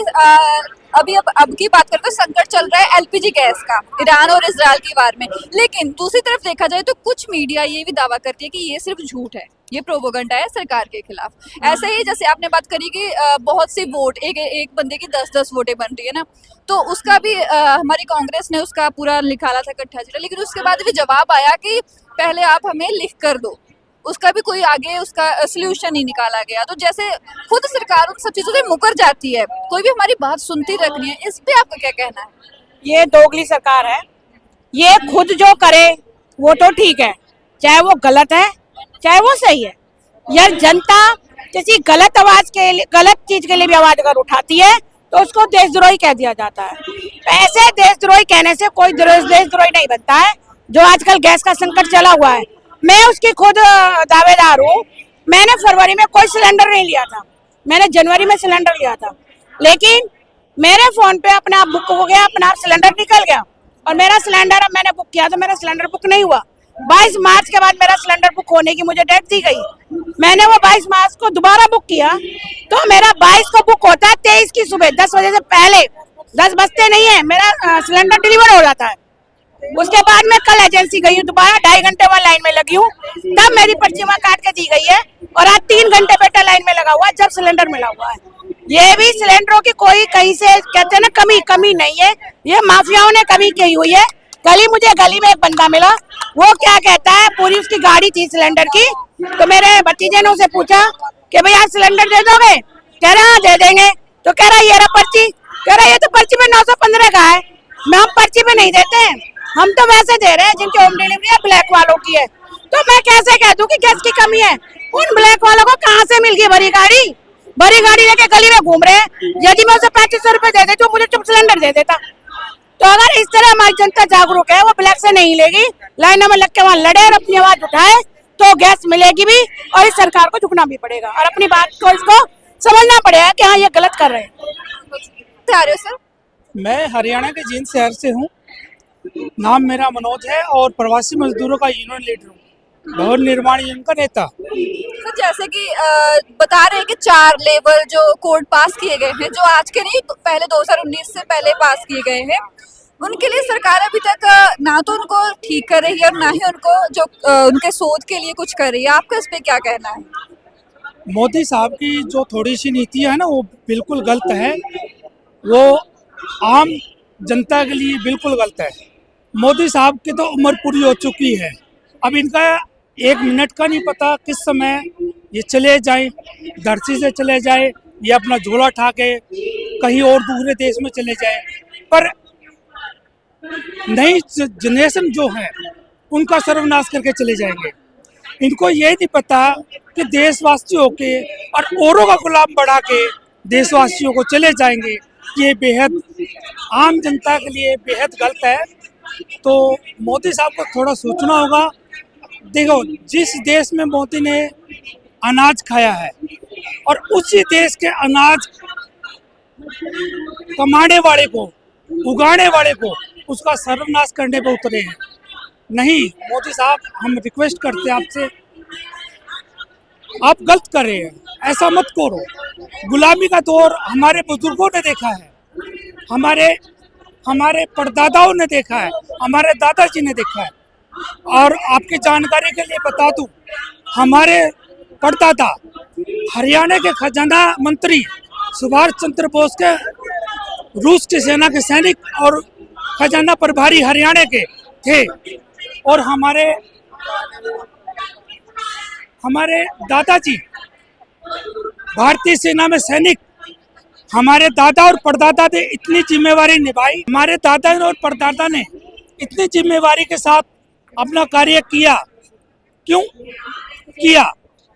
[SPEAKER 3] अब की बात करते हैं, संकट चल रहा है एलपीजी गैस का ईरान और इजराइल की वार में, लेकिन दूसरी तरफ देखा जाए तो कुछ मीडिया ये भी दावा करती है कि ये सिर्फ झूठ है, ये प्रोपोगंडा है सरकार के खिलाफ। ऐसे ही जैसे आपने बात करी कि बहुत सी वोट एक बंदे की 10-10 वोटें बन रही है ना, तो उसका भी हमारी कांग्रेस ने उसका पूरा निकाला था कट्ठा चिट्ठा, लेकिन उसके बाद भी जवाब आया कि पहले आप हमें लिख कर दो, उसका भी कोई आगे उसका सोल्यूशन नहीं निकाला गया। तो जैसे खुद सरकार उन सब चीजों से मुकर जाती है, कोई भी हमारी बात सुनती रखनी है, इस पे आपका क्या कहना है?
[SPEAKER 11] ये दोगली सरकार है। ये खुद जो करे वो तो ठीक है, चाहे वो गलत है चाहे वो सही है। यार जनता किसी गलत आवाज के लिए, गलत चीज के लिए भी आवाज अगर उठाती है तो उसको देशद्रोही कह दिया जाता है। ऐसे देशद्रोही कहने से कोई देशद्रोही नहीं बनता है। जो आजकल गैस का संकट चला हुआ है, मैं उसकी खुद दावेदार हूँ। मैंने फरवरी में कोई सिलेंडर नहीं लिया था, मैंने जनवरी में सिलेंडर लिया था, लेकिन मेरे फोन पे अपने आप बुक हो गया, अपना आप सिलेंडर निकल गया और मेरा सिलेंडर अब मैंने बुक किया तो मेरा सिलेंडर बुक नहीं हुआ। 22 मार्च के बाद मेरा सिलेंडर बुक होने की मुझे डेट दी गई। मैंने वो 22 मार्च को दोबारा बुक किया तो मेरा 22 को बुक होता है 23 की सुबह 10 बजे से पहले, 10 बजते नहीं है मेरा सिलेंडर डिलीवर हो जाता है। उसके बाद मैं कल एजेंसी गई हूँ, दोबारा 2.5 घंटे वहाँ लाइन में लगी हूँ, तब मेरी पर्ची वहाँ काट के दी गई है और आज 3 घंटे बेटा लाइन में लगा हुआ है जब सिलेंडर मिला हुआ है। ये भी सिलेंडरों की कोई कहीं से कहते हैं ना कमी नहीं है, ये माफियाओं ने कमी की हुई है। मुझे गली में एक बंदा मिला, वो क्या कहता है, पूरी उसकी गाड़ी थी सिलेंडर की, तो मेरे भतीजे ने उसे पूछा कि भाई आप सिलेंडर दे दोगे? कह रहा हाँ दे देंगे। तो कह रहा ये रहा पर्ची, कह रहा ये तो पर्ची पे 915 का है। हम पर्ची पे नहीं देते हैं, हम तो वैसे दे रहे हैं जिनकी होम डिलीवरी है ब्लैक वालों की है। तो मैं कैसे कह दूं कि गैस की कमी है? उन ब्लैक वालों को कहाँ से मिल गई बड़ी गाड़ी लेके गली में घूम रहे हैं। यदि मैं उसे 3500 रुपए दे देती तो मुझे चुप सिलेंडर दे देता। तो अगर इस तरह हमारी जनता जागरूक है, वो ब्लैक से नहीं लेगी, लाइनों में लग के वहाँ लड़े और अपनी आवाज उठाए तो गैस मिलेगी भी और इस सरकार को झुकना भी पड़ेगा और अपनी बात को इसको समझना पड़ेगा कि हाँ ये गलत कर रहे हैं।
[SPEAKER 3] सर
[SPEAKER 12] मैं हरियाणा के जींद शहर से हूँ, नाम मेरा मनोज है और प्रवासी मजदूरों का यूनियन लीडर हूँ, भवन निर्माण यूनियन का नेता।
[SPEAKER 3] तो जैसे कि बता रहे हैं कि 4 लेवल जो कोड पास किए गए हैं, जो आज के नहीं पहले 2019 से पहले पास किए गए हैं, उनके लिए सरकार अभी तक ना तो उनको ठीक कर रही है और ना ही उनको जो उनके शोध के लिए कुछ कर रही है। आपका इस पे क्या कहना है?
[SPEAKER 12] मोदी साहब की जो थोड़ी सी नीति है ना वो बिल्कुल गलत है, वो आम जनता के लिए बिल्कुल गलत है। मोदी साहब की तो उम्र पूरी हो चुकी है, अब इनका 1 मिनट का नहीं पता किस समय ये चले जाए, धरती से चले जाए या अपना झोला उठा के कहीं और दूसरे देश में चले जाए। पर नई जनरेशन जो है उनका सर्वनाश करके चले जाएंगे। इनको ये नहीं पता कि देशवासियों के और औरों का गुलाम बढ़ा के देशवासियों को चले जाएंगे, ये बेहद आम जनता के लिए बेहद गलत है। तो मोदी साहब को थोड़ा सोचना होगा। देखो, जिस देश में मोदी ने अनाज खाया है और उसी देश के अनाज कमाने वाले को, उगाने वाले को उसका सर्वनाश करने पर उतरे हैं। नहीं मोदी साहब, हम रिक्वेस्ट करते हैं आपसे, आप गलत कर रहे हैं, ऐसा मत करो। गुलामी का दौर हमारे बुजुर्गों ने देखा है, हमारे परदादाओं ने देखा है, हमारे दादाजी ने देखा है। और आपकी जानकारी के लिए बता दूं, हमारे परदादा हरियाणा के खजाना मंत्री सुभाष चंद्र बोस के, रूस की सेना के सैनिक और खजाना प्रभारी हरियाणा के थे। और हमारे दादाजी भारतीय सेना में सैनिक, हमारे दादा और परदादा ने इतनी जिम्मेवारी निभाई, हमारे दादा और परदादा ने इतनी जिम्मेवारी के साथ अपना कार्य किया। क्यों किया?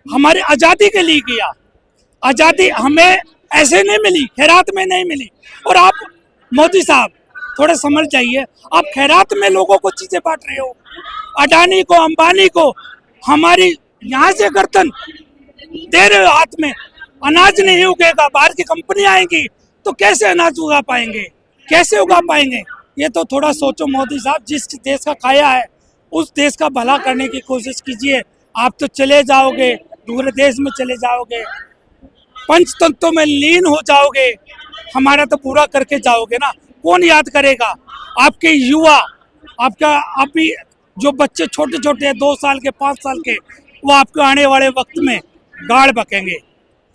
[SPEAKER 12] हमारे आज़ादी के लिए किया। आज़ादी हमें ऐसे नहीं मिली, खैरात में नहीं मिली। और आप मोदी साहब थोड़ा समझ जाइए। आप खैरात में लोगों को चीजें बांट रहे हो, अडानी को, अंबानी को, हमारी यहाँ से गर्दन दे रहे हो हाथ में। अनाज नहीं उगेगा, बाहर की कंपनी आएंगी तो कैसे अनाज उगा पाएंगे, कैसे उगा पाएंगे? ये तो थोड़ा सोचो मोदी साहब, जिस देश का खाया है उस देश का भला करने की कोशिश कीजिए। आप तो चले जाओगे, दूसरे देश में चले जाओगे, पंचतंत्रों में लीन हो जाओगे, हमारा तो पूरा करके जाओगे ना। कौन याद करेगा? आपके युवा, आपका अभी जो बच्चे छोटे छोटे हैं, 2 साल के, 5 साल के, वो आपको आने वाले वक्त में गाड़ बकेंगे।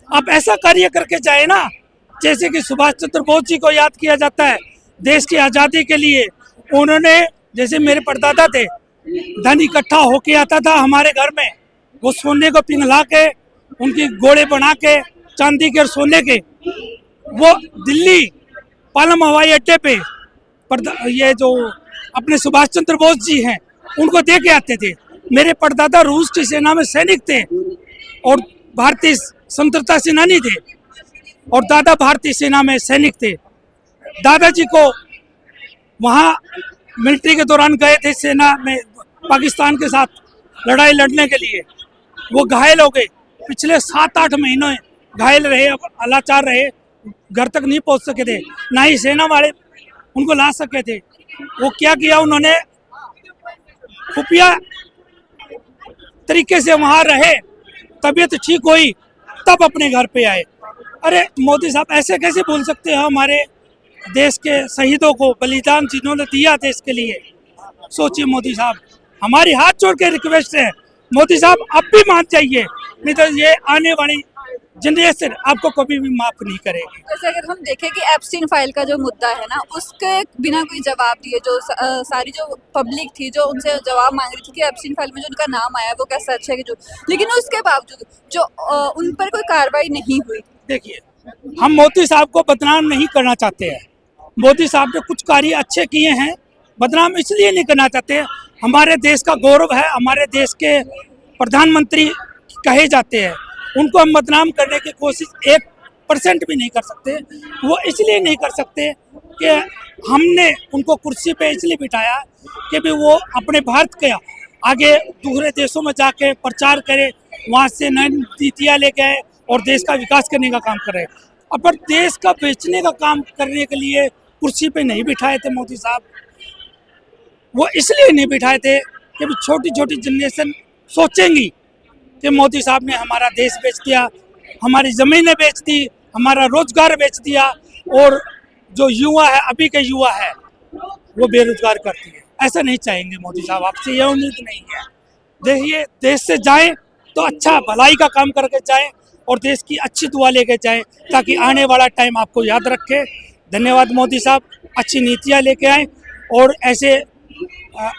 [SPEAKER 12] आप ऐसा कार्य करके जाए ना, जैसे कि सुभाष चंद्र बोस जी को याद किया जाता है देश की आज़ादी के लिए। उन्होंने, जैसे मेरे परदादा थे, धन इकट्ठा होके आता था हमारे घर में, वो सोने को पिघला के, उनकी गोले बना के, चांदी के और सोने के, वो दिल्ली पालम हवाई अड्डे पे ये जो अपने सुभाष चंद्र बोस जी हैं उनको दे के आते थे। मेरे परदादा रूस की सेना में सैनिक थे और भारतीय स्वतंत्रता सेनानी थे, और दादा भारतीय सेना में सैनिक थे। दादाजी को वहाँ मिलिट्री के दौरान गए थे सेना में, पाकिस्तान के साथ लड़ाई लड़ने के लिए। वो घायल हो गए, पिछले 7-8 महीनों घायल रहे, लाचार रहे, घर तक नहीं पहुंच सके थे, ना ही सेना वाले उनको ला सके थे। वो क्या किया उन्होंने, खुफिया तरीके से वहां रहे, तबीयत ठीक हुई, तब अपने घर पे आए। अरे मोदी साहब, ऐसे कैसे बोल सकते हैं हमारे देश के शहीदों को, बलिदान जिन्होंने दिया देश के लिए? सोचिए मोदी साहब, हमारी हाथ जोड़ के रिक्वेस्ट है, मोदी साहब आप भी मान जाइए, नहीं तो ये आने वाली जनरेशन आपको कभी भी माफ नहीं करेगी।
[SPEAKER 3] जैसे अगर हम देखें कि एप्स्टीन फाइल का जो मुद्दा है ना, उसके बिना कोई जवाब दिए जो सारी जो पब्लिक थी जो उनसे जवाब मांग रही थी कि एप्स्टीन फाइल में जो उनका नाम आया वो क्या सच है कि जो, लेकिन उसके बावजूद जो उन पर कोई कार्रवाई नहीं हुई।
[SPEAKER 12] देखिए, हम मोदी साहब को बदनाम नहीं करना चाहते हैं। मोदी साहब ने कुछ कार्य अच्छे किए हैं, बदनाम इसलिए नहीं करना चाहते। हमारे देश का गौरव है, हमारे देश के प्रधानमंत्री कहे जाते हैं, उनको हम बदनाम करने की कोशिश 1% भी नहीं कर सकते। वो इसलिए नहीं कर सकते कि हमने उनको कुर्सी पे इसलिए बिठाया कि भी वो अपने भारत के आगे दूसरे देशों में जाके प्रचार करे, वहाँ से नई नीतियाँ लेके आए और देश का विकास करने का काम करे। पर देश का बेचने का काम करने के लिए कुर्सी पे नहीं बिठाए थे मोदी साहब। वो इसलिए नहीं बिठाए थे कि छोटी छोटी जनरेशन सोचेंगी कि मोदी साहब ने हमारा देश बेच दिया, हमारी ज़मीनें बेच दी, हमारा रोजगार बेच दिया, और जो युवा है, अभी के युवा है, वो बेरोजगार करती है। ऐसा नहीं चाहेंगे मोदी साहब, आपसे यह उम्मीद नहीं है। देखिए, देश से जाएं तो अच्छा भलाई का काम करके जाएं और देश की अच्छी दुआ लेके जाएं, ताकि आने वाला टाइम आपको याद रखे। धन्यवाद मोदी साहब, अच्छी नीतियाँ लेके आएँ और ऐसे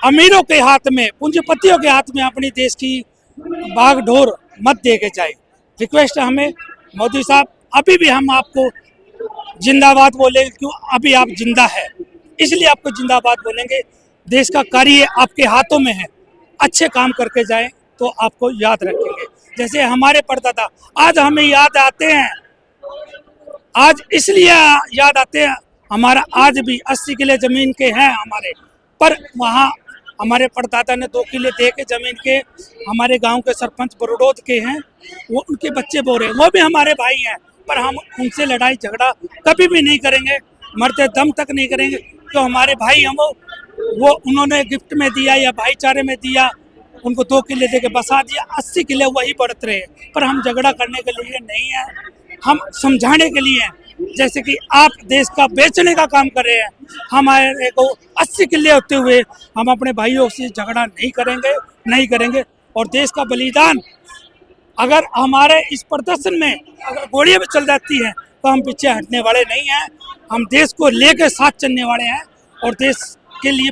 [SPEAKER 12] अमीरों के हाथ में, पूंजीपतियों के हाथ में अपनी देश की भागडोर मत दे के जाए। रिक्वेस्ट है हमें मोदी साहब, अभी भी हम आपको जिंदाबाद बोलेंगे, क्यों? अभी आप जिंदा है, इसलिए आपको जिंदाबाद बोलेंगे। देश का कार्य आपके हाथों में है, अच्छे काम करके जाएं तो आपको याद रखेंगे। जैसे हमारे परदादा आज हमें याद आते हैं, आज इसलिए याद आते हैं, हमारा आज भी 80 किले जमीन के हैं हमारे, पर वहाँ हमारे परदादा ने 2 किले दे के जमीन के, हमारे गांव के सरपंच बरडोद के हैं, वो उनके बच्चे बोरे, वो भी हमारे भाई हैं, पर हम उनसे लड़ाई झगड़ा कभी भी नहीं करेंगे, मरते दम तक नहीं करेंगे। तो हमारे भाई हम वो उन्होंने गिफ्ट में दिया या भाईचारे में दिया, उनको 2 किले दे के बसा दिया, 80 किले वही बढ़ते रहे। पर हम झगड़ा करने के लिए नहीं है, हम समझाने के लिए हैं। जैसे कि आप देश का बेचने का काम कर रहे हैं, हमारे को 80 किले होते हुए हम अपने भाइयों से झगड़ा नहीं करेंगे। और देश का बलिदान अगर हमारे इस प्रदर्शन में अगर गोलियां भी चल जाती हैं तो हम पीछे हटने वाले नहीं हैं। हम देश को लेकर साथ चलने वाले हैं और देश के लिए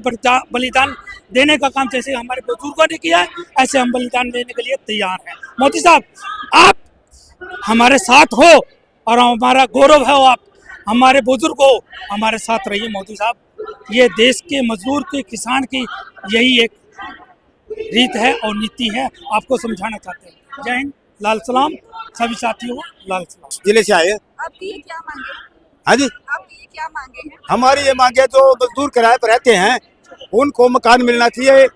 [SPEAKER 12] बलिदान देने का काम जैसे हमारे बुजुर्गों ने किया है, ऐसे हम बलिदान देने के लिए तैयार हैं। मोदी साहब, आप हमारे साथ हो और हमारा गौरव है, आप हमारे बुजुर्ग हो, हमारे साथ रहिए मोदी साहब। ये देश के मजदूर के, किसान की यही एक रीत है और नीति है, आपको समझाना चाहते हैं। जय हिंद, लाल सलाम सभी साथियों को, लाल सलाम।
[SPEAKER 10] जिले से आए।
[SPEAKER 3] आपकी ये क्या मांगे?
[SPEAKER 13] हाँ जी,
[SPEAKER 3] आपकी ये क्या मांगे हैं?
[SPEAKER 13] हमारी ये मांगे जो मजदूर किराए पर रहते हैं उनको मकान मिलना चाहिए।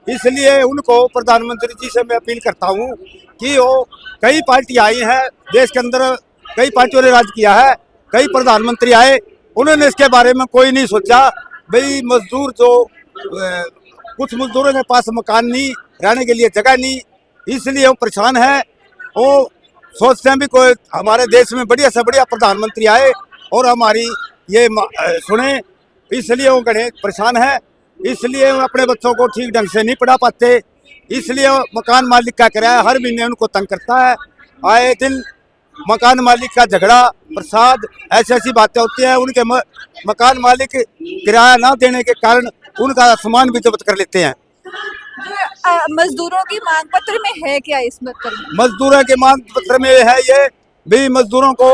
[SPEAKER 13] इसलिए उनको प्रधानमंत्री जी से मैं अपील करता हूँ कि वो कई पार्टी आई हैं देश के अंदर, कई पार्टियों ने राज किया है, कई प्रधानमंत्री आए, उन्होंने इसके बारे में कोई नहीं सोचा। भाई मजदूर जो कुछ मजदूरों के पास मकान नहीं, रहने के लिए जगह नहीं, इसलिए वो परेशान है। वो सोचते हैं भी कोई हमारे देश में बढ़िया से बढ़िया प्रधानमंत्री आए और हमारी ये सुने, इसलिए वो बड़े परेशान है। इसलिए वो अपने बच्चों को ठीक ढंग से नहीं पढ़ा पाते, इसलिए मकान मालिक का किराया हर महीने उनको तंग करता है। आए दिन मकान मालिक का झगड़ा प्रसाद ऐसी ऐसी बातें होती हैं। उनके मकान मालिक किराया ना देने के कारण उनका सामान भी जब्त कर लेते हैं।
[SPEAKER 3] मजदूरों की मांग पत्र में है क्या इस पत्र में?
[SPEAKER 13] मजदूरों के मांग पत्र में है ये भी मजदूरों को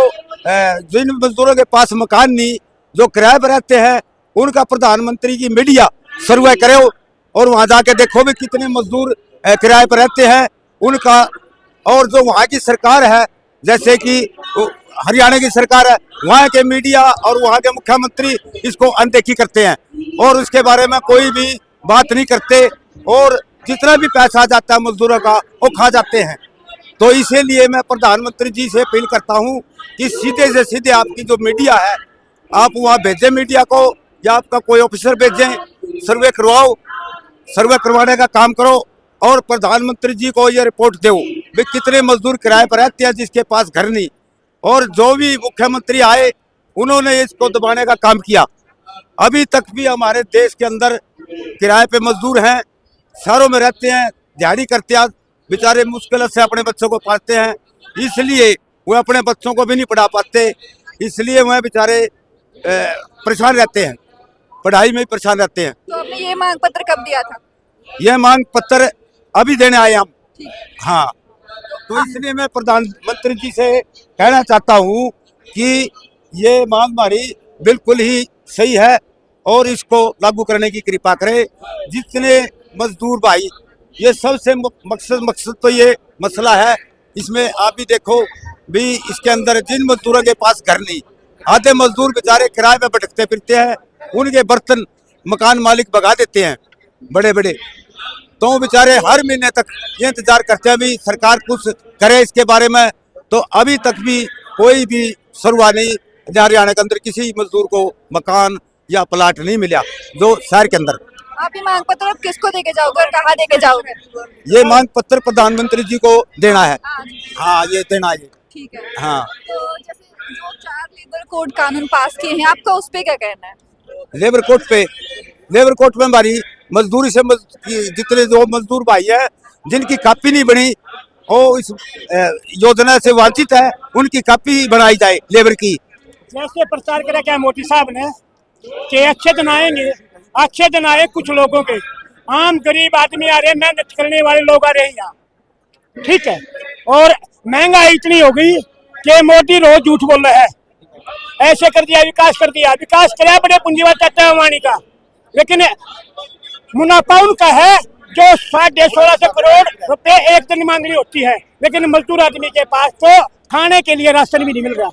[SPEAKER 13] जिन मजदूरों के पास मकान नहीं, जो किराए पर रहते हैं, उनका प्रधानमंत्री की मीडिया सर्वे करे और वहां जाके देखो भी कितने मजदूर किराए पर रहते हैं उनका। और जो वहाँ की सरकार है, जैसे कि हरियाणा की सरकार है, वहाँ के मीडिया और वहाँ के मुख्यमंत्री इसको अनदेखी करते हैं और उसके बारे में कोई भी बात नहीं करते और जितना भी पैसा जाता है मजदूरों का वो खा जाते हैं। तो इसीलिए मैं प्रधानमंत्री जी से अपील करता हूँ कि सीधे से सीधे आपकी जो मीडिया है आप वहाँ भेजें मीडिया को, या आपका कोई ऑफिसर भेजें, सर्वे करवाओ, सर्वे करवाने का काम करो और प्रधानमंत्री जी को ये रिपोर्ट दो भी कितने मजदूर किराए पर रहते हैं जिसके पास घर नहीं। और जो भी मुख्यमंत्री आए उन्होंने इसको दबाने का काम किया। अभी तक भी हमारे देश के अंदर किराए पे मजदूर हैं, शहरों में रहते हैं, दिहाड़ी करते हैं, बेचारे मुश्किल से अपने बच्चों को पालते हैं, इसलिए वो अपने बच्चों को भी नहीं पढ़ा पाते, इसलिए वह बेचारे परेशान रहते हैं, पढ़ाई में ही परेशान रहते हैं।
[SPEAKER 3] तो आपने ये मांग पत्र कब दिया था?
[SPEAKER 13] यह मांग पत्र अभी देने आए हम। हाँ, तो इसलिए मैं प्रधानमंत्री जी से कहना चाहता हूँ कि ये मांग हमारी बिल्कुल ही सही है और इसको लागू करने की कृपा करें। जितने मजदूर भाई, ये सबसे मकसद तो ये मसला है, इसमें आप भी देखो भी इसके अंदर जिन मजदूरों के पास घर नहीं, आधे मजदूर बेचारे किराए पे भटकते फिरते हैं, उनके बर्तन मकान मालिक भगा देते हैं बड़े बड़े, तो बेचारे हर महीने तक ये इंतजार करते हैं भी सरकार कुछ करे इसके बारे में। तो अभी तक भी कोई भी सुनवाई नहीं, हरियाणा के अंदर किसी मजदूर को मकान या प्लाट नहीं मिला जो शहर के अंदर।
[SPEAKER 3] आप ये मांग पत्र किसको देके जाओगे और कहाँ देके जाओगे?
[SPEAKER 13] ये मांग पत्र प्रधानमंत्री जी को देना है। हाँ, ये देना है।
[SPEAKER 3] ठीक है।
[SPEAKER 13] हाँ,
[SPEAKER 3] तो जैसे जो 4 लेबर कोड कानून पास किए हैं, आपका उस पे क्या कहना है?
[SPEAKER 13] लेबर कोड पे हमारी मजदूरी से जितने जो मजदूर भाई है जिनकी कापी नहीं बनी, वो इस योजना से वंचित है, उनकी कापी बनाई जाए लेबर की।
[SPEAKER 12] जैसे प्रचार करा क्या मोदी साहब ने कि अच्छे दिन आएंगे, अच्छे दिन आए कुछ लोगों के, आम गरीब आदमी आ रहे, मेहनत करने वाले लोग आ रहे हैं यहाँ, ठीक है। और महंगाई इतनी हो गई कि मोदी रोज झूठ बोल रहा है, ऐसे कर दिया, विकास कराया बड़े पूंजीवाद चाहता है वाणी का, लेकिन मुनाफा उनका है जो 1650 करोड़ रुपए एक दिन मांगनी होती है, लेकिन मजदूर आदमी के पास तो खाने के लिए राशन भी नहीं मिल रहा।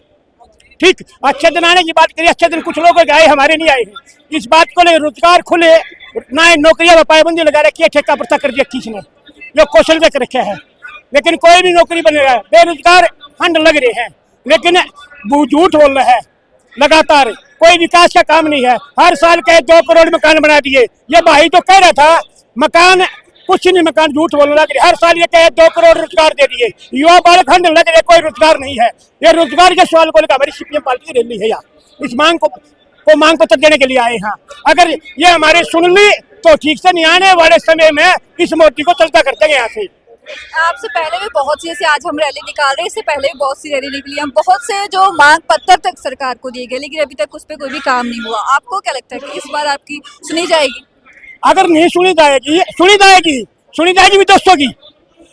[SPEAKER 12] ठीक, अच्छे दिन आने की बात करिए, अच्छे दिन कुछ लोगों के आए, हमारे नहीं आए हैं। इस बात को ले रोजगार खुले ना, नौकरियां पाबंदी लगा रखी है, ठेका प्रथा कर दिया किसने, जो कौशल देख रखे है, लेकिन कोई भी नौकरी बन रहा है, बेरोजगार फंड लग रहे हैं, लेकिन झूठ बोल रहा है लगातार, कोई विकास का काम नहीं है। हर साल के 2 करोड़ मकान बना दिए, ये भाई तो कह रहा था मकान कुछ नहीं, मकान झूठ बोल रहा है, हर साल ये कहे 2 करोड़ रोजगार दे दिए, युवा बालक खंड लग रहे, कोई रोजगार नहीं है। ये रोजगार के सवाल को लेकर हमारी सीपीएम पार्टी की रैली है यहाँ, इस मांग को मांग पत्र देने के लिए आए हैं। अगर ये हमारे सुन ली तो ठीक से, नहीं आने वाले समय में इस मोदी को चलता करते हैं यहाँ से।
[SPEAKER 3] आपसे पहले भी बहुत सी, जैसे आज हम रैली निकाल रहे हैं, इससे पहले भी बहुत सी रैली निकली, हम बहुत से जो मांग पत्र तक सरकार को दिए गए, लेकिन अभी तक उस पर कोई भी काम नहीं हुआ। आपको क्या लगता है कि इस बार आपकी सुनी जाएगी?
[SPEAKER 12] अगर नहीं सुनी जाएगी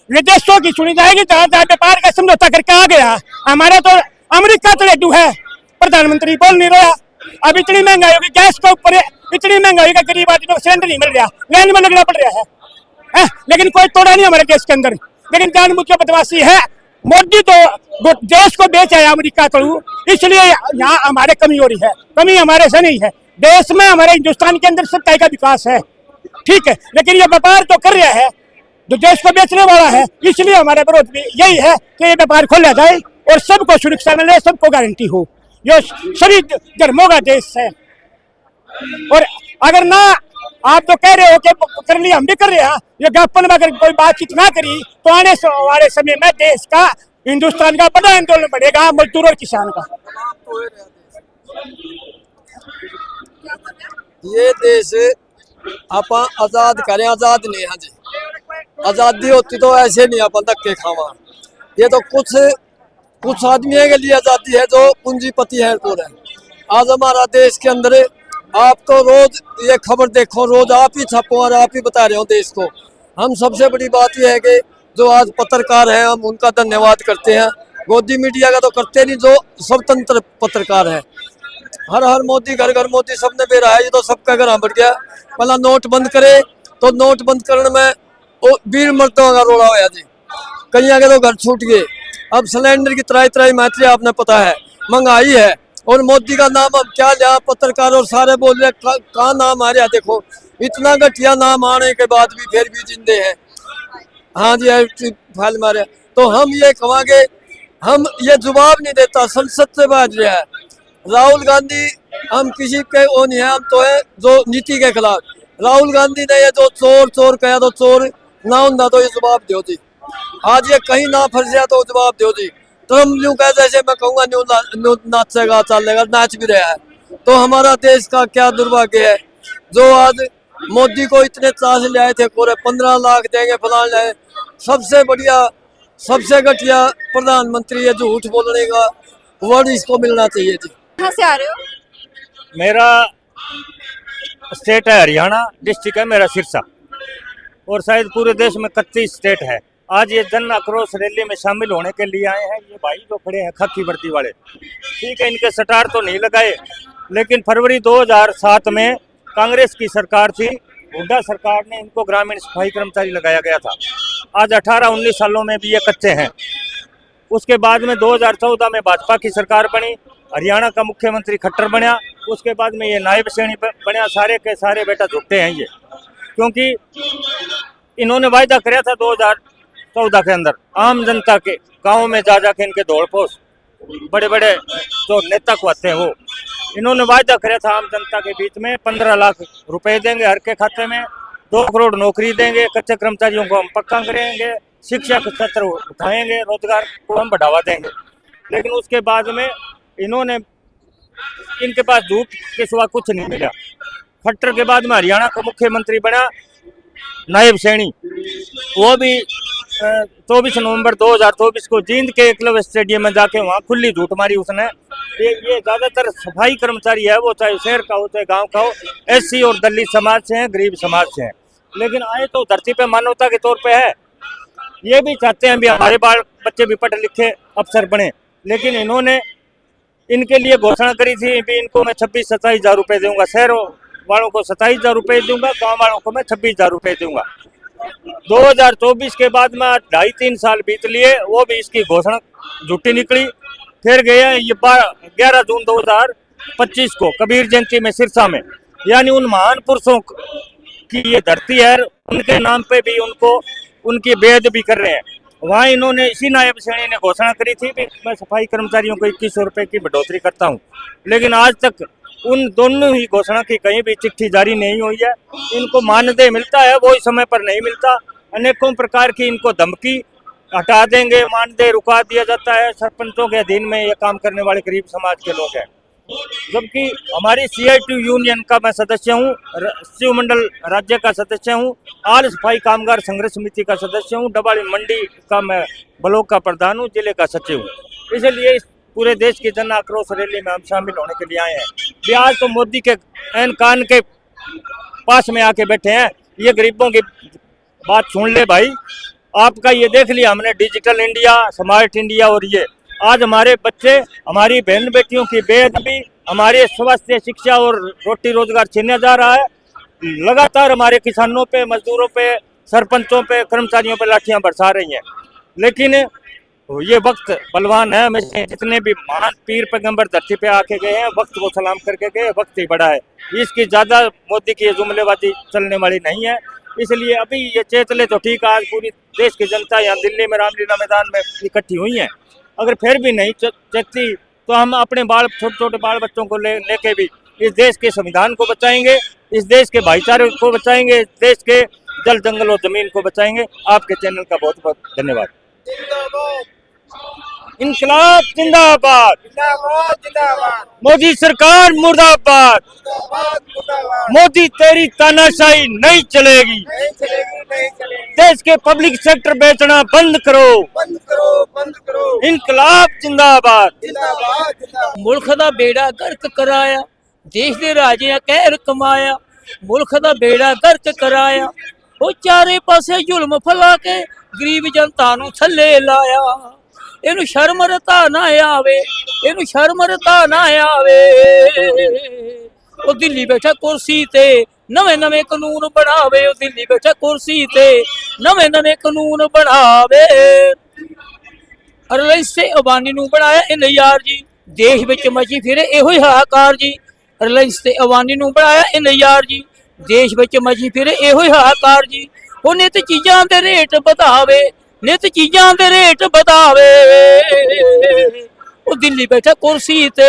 [SPEAKER 12] विदेशों की सुनी जाएगी। जहाँ व्यापार का समझौता करके आ गया, हमारा तो अमेरिका तो रेडू है, प्रधानमंत्री बोल नहीं रहा। अब इतनी महंगाई होगी, गैस के ऊपर इतनी महंगाई का गरीब आदमी को सिलेंडर नहीं मिल रहा, लाइन में लगना पड़ रहा है, लेकिन कोई तोड़ा नहीं हमारे देश के अंदर। लेकिन जानबूझ के बदमाशी है, मोदी तो देश को बेच आया अमेरिका को, इसलिए यहाँ हमारे कमी हो रही है। कमी हमारे से नहीं है, देश में हमारे हिंदुस्तान के अंदर सत्ता का विकास है, ठीक है, लेकिन ये व्यापार तो कर रहा है जो देश को बेचने वाला है। इसलिए हमारे विरोध में यही है कि ये व्यापार खोला जाए और सबको सुरक्षा मिले, सबको गारंटी हो। ये सभी धर्मों का देश है। और अगर ना आप तो कह रहे हो कि कर लिया, हम भी कर रहे हैं, ये ज्ञापन में अगर कोई बातचीत ना करी तो आने वाले समय में देश का, हिंदुस्तान का बड़ा आंदोलन बढ़ेगा, मजदूर और किसान का।
[SPEAKER 14] ये देश आप आजाद करें, आजाद नहीं है जी। आजादी होती तो ऐसे नहीं अपन धक्के खावा। ये तो कुछ आदमियों के लिए आजादी है जो पूंजीपति है पूरे। आज हमारा देश के अंदर आप तो रोज ये खबर देखो, रोज आप ही छापो और आप ही बता रहे हो देश को। हम सबसे बड़ी बात यह है कि जो आज पत्रकार हैं हम उनका धन्यवाद करते हैं। गोदी मीडिया का तो करते नहीं, जो स्वतंत्र पत्रकार है। हर हर मोदी, घर घर मोदी, सबने बेरा है, ये तो सबका घर बढ़ गया। पहला नोट बंद करे तो नोट बंद करने में वीर मर्दों का रोड़ा होया जी, कहीं आगे तो घर छूट गए। अब सिलेंडर की त्राई मैत्री आपने पता है, महंगाई है, और मोदी का नाम अब क्या लिया, पत्रकार और सारे बोल रहे कहाँ नाम आ रहा। देखो इतना घटिया नाम आने के बाद भी फिर भी जिंदे हैं। हाँ जी, फाइल मारे तो हम ये कहेंगे, हम ये जवाब नहीं देता, संसद से बाज रहा है राहुल गांधी। हम किसी के वो नहीं है, हम तो है जो नीति के खिलाफ। राहुल गांधी ने ये जो चोर कहा तो चोर ना होता तो ये जवाब दो जी। आज ये कहीं ना फंसे तो जवाब दो जी। ट्रम्प न्यू कह, जैसे मैं कहूँगा न्यू नाचेगा चलेगा, नाच भी रहा है। तो हमारा देश का क्या दुर्भाग्य है जो आज मोदी को इतने चार्ज ले आए थे, पूरे 15 लाख देंगे फलान लाए। सबसे बढ़िया, सबसे घटिया प्रधानमंत्री है, झूठ बोलने का वर्ड इसको मिलना चाहिए जी।
[SPEAKER 3] कहाँ से आ रहे हो?
[SPEAKER 15] मेरा स्टेट है हरियाणा, डिस्ट्रिक्ट है मेरा सिरसा, और शायद पूरे देश में 31 स्टेट है। आज ये जन आक्रोश रैली में शामिल होने के लिए आए हैं। ये भाई जो खड़े हैं खाकी वर्दी वाले, ठीक है, इनके सटार तो नहीं लगाए, लेकिन फरवरी 2007 में कांग्रेस की सरकार थी, हुड्डा सरकार ने इनको ग्रामीण सफाई कर्मचारी लगाया गया था। आज 18-19 सालों में भी ये कच्चे हैं। उसके बाद में 2014 में भाजपा की सरकार बनी, हरियाणा का मुख्यमंत्री खट्टर बना, उसके बाद में ये नायब श्रेणी बना। सारे के सारे बेटा झूठे हैं ये, क्योंकि इन्होंने वायदा कराया था 2014 के अंदर आम जनता के गाँव में जा के इनके दौड़ पोस बड़े बड़े जो नेता को आते हैं वो, इन्होंने वायदा कराया था आम जनता के बीच में 15 लाख रुपए देंगे हर के खाते में, 2 करोड़ नौकरी देंगे, कच्चे कर्मचारियों को हम पक्का करेंगे, शिक्षा का सत्र उठाएंगे, रोजगार को हम बढ़ावा देंगे। लेकिन उसके बाद में इन्होंने, इनके पास झूठ के सिवा कुछ नहीं मिला। खट्टर के बाद में हरियाणा का मुख्यमंत्री बना नायब सैनी, वो भी 24 नवंबर 2024 को जींद के एकलव्य स्टेडियम में जाके वहाँ खुली झूठ मारी उसने। ये ज्यादातर सफाई कर्मचारी है, वो चाहे शहर का हो चाहे गांव का हो, एससी और दलित समाज से हैं, गरीब समाज से हैं, लेकिन आए तो धरती पे मानवता के तौर पे है। ये भी चाहते हैं भी हमारे बाल बच्चे भी पढ़े लिखे अफसर बने, लेकिन इन्होंने इनके लिए घोषणा करी थी भी इनको मैं 26-27 हज़ार रुपये दूंगा, शहर वालों को 27 हज़ार रुपये दूंगा, गाँव वालों को मैं 26 हज़ार रुपये दूंगा। 2024 के बाद में 2.5-3 साल बीत लिए, वो भी इसकी घोषणा झूठी निकली। फिर गया ये 11 जून 2025 को कबीर जयंती में सिरसा में, यानी उन महान पुरुषों की ये धरती है, उनके नाम पे भी उनको उनकी बेअदबी कर रहे हैं। वहाँ इन्होंने, इसी नायब श्रेणी ने घोषणा करी थी कि मैं सफाई कर्मचारियों को 2100 रुपये की बढ़ोतरी करता हूँ, लेकिन आज तक उन दोनों ही घोषणा की कहीं भी चिट्ठी जारी नहीं हुई है। इनको मानदेय मिलता है, वो इस समय पर नहीं मिलता। अनेकों प्रकार की इनको धमकी, हटा देंगे, मानदेय रुका दिया जाता है। सरपंचों के अधीन में ये काम करने वाले गरीब समाज के लोग हैं। जबकि हमारी CITU यूनियन का मैं सदस्य हूँ, शिव मंडल राज्य का सदस्य हूँ, आल सफाई कामगार संघर्ष समिति का सदस्य हूँ, डबाड़ी मंडी का मैं ब्लॉक का प्रधान हूँ, जिले का सचिव हूँ। इसलिए इस पूरे देश की जन आक्रोश रैली में हम शामिल होने के लिए आए हैं। बिहार तो मोदी के ऐन कान के पास में आके बैठे हैं। ये गरीबों की बात सुन ले भाई, आपका ये देख लिया हमने, डिजिटल इंडिया, स्मार्ट इंडिया, और ये आज हमारे बच्चे, हमारी बहन बेटियों की बेअदबी, हमारे स्वास्थ्य, शिक्षा और रोटी रोजगार छीना जा रहा है। लगातार हमारे किसानों पे, मजदूरों पे, सरपंचों पे, कर्मचारियों पे लाठियां बरसा रही हैं। लेकिन तो ये वक्त बलवान है, हमें जितने भी महान पीर पैगंबर धरती पे आके गए हैं वक्त को सलाम करके गए, वक्त ही बड़ा है। इसकी ज्यादा मोदी की जुमलेबाजी चलने वाली नहीं है। इसलिए अभी ये चेतले तो ठीक, आज पूरी देश की जनता यहाँ दिल्ली में रामलीला मैदान में इकट्ठी हुई है। अगर फिर भी नहीं चेतती तो हम अपने छोटे छोटे बाल बच्चों को लेके भी इस देश के संविधान को बचाएंगे, इस देश के भाईचारे को बचाएंगे, इस देश के जल जंगल और जमीन को बचाएंगे। आपके चैनल का बहुत बहुत धन्यवाद। इनकलाब जिंदाबाद, मोदी सरकार मुर्दाबाद, मोदी तेरी तानाशाही नहीं चलेगी, देश के पब्लिक सेक्टर बेचना बंद करो, इनकलाब जिंदाबाद।
[SPEAKER 16] मुल्क दा बेड़ा गर्क कराया, देश दे राजियां कहर कमाया, मुल्क दा बेड़ा गर्क कराया, ओ चारे पासे जुल्म फैला के गरीब जनता नूं थल्ले लाया। इनू शर्म रता ना आवे, इनू शर्म रता ना आवे। ओ दिल्ली बैठा कुर्सी ते नवे नवे कानून बनावे, ओ दिल्ली बैठा कुर्सी ते नवे नवे कानून बनावे। रिलायंस ते अबानी नूं बनाया इन यार जी, देश विच मची फिरे इहो ही हाहाकार जी। रिलायंस ते अबानी नूं बनाया इन यार जी, देश विच मची फिरे इहो ही हाहाकार जी। ओ नित चीज़ां दे रेट ਵਧਾਵੇ, नित चीज़ां दे रेट ਵਧਾਵੇ। ओ दिल्ली बैठा कुर्सी ते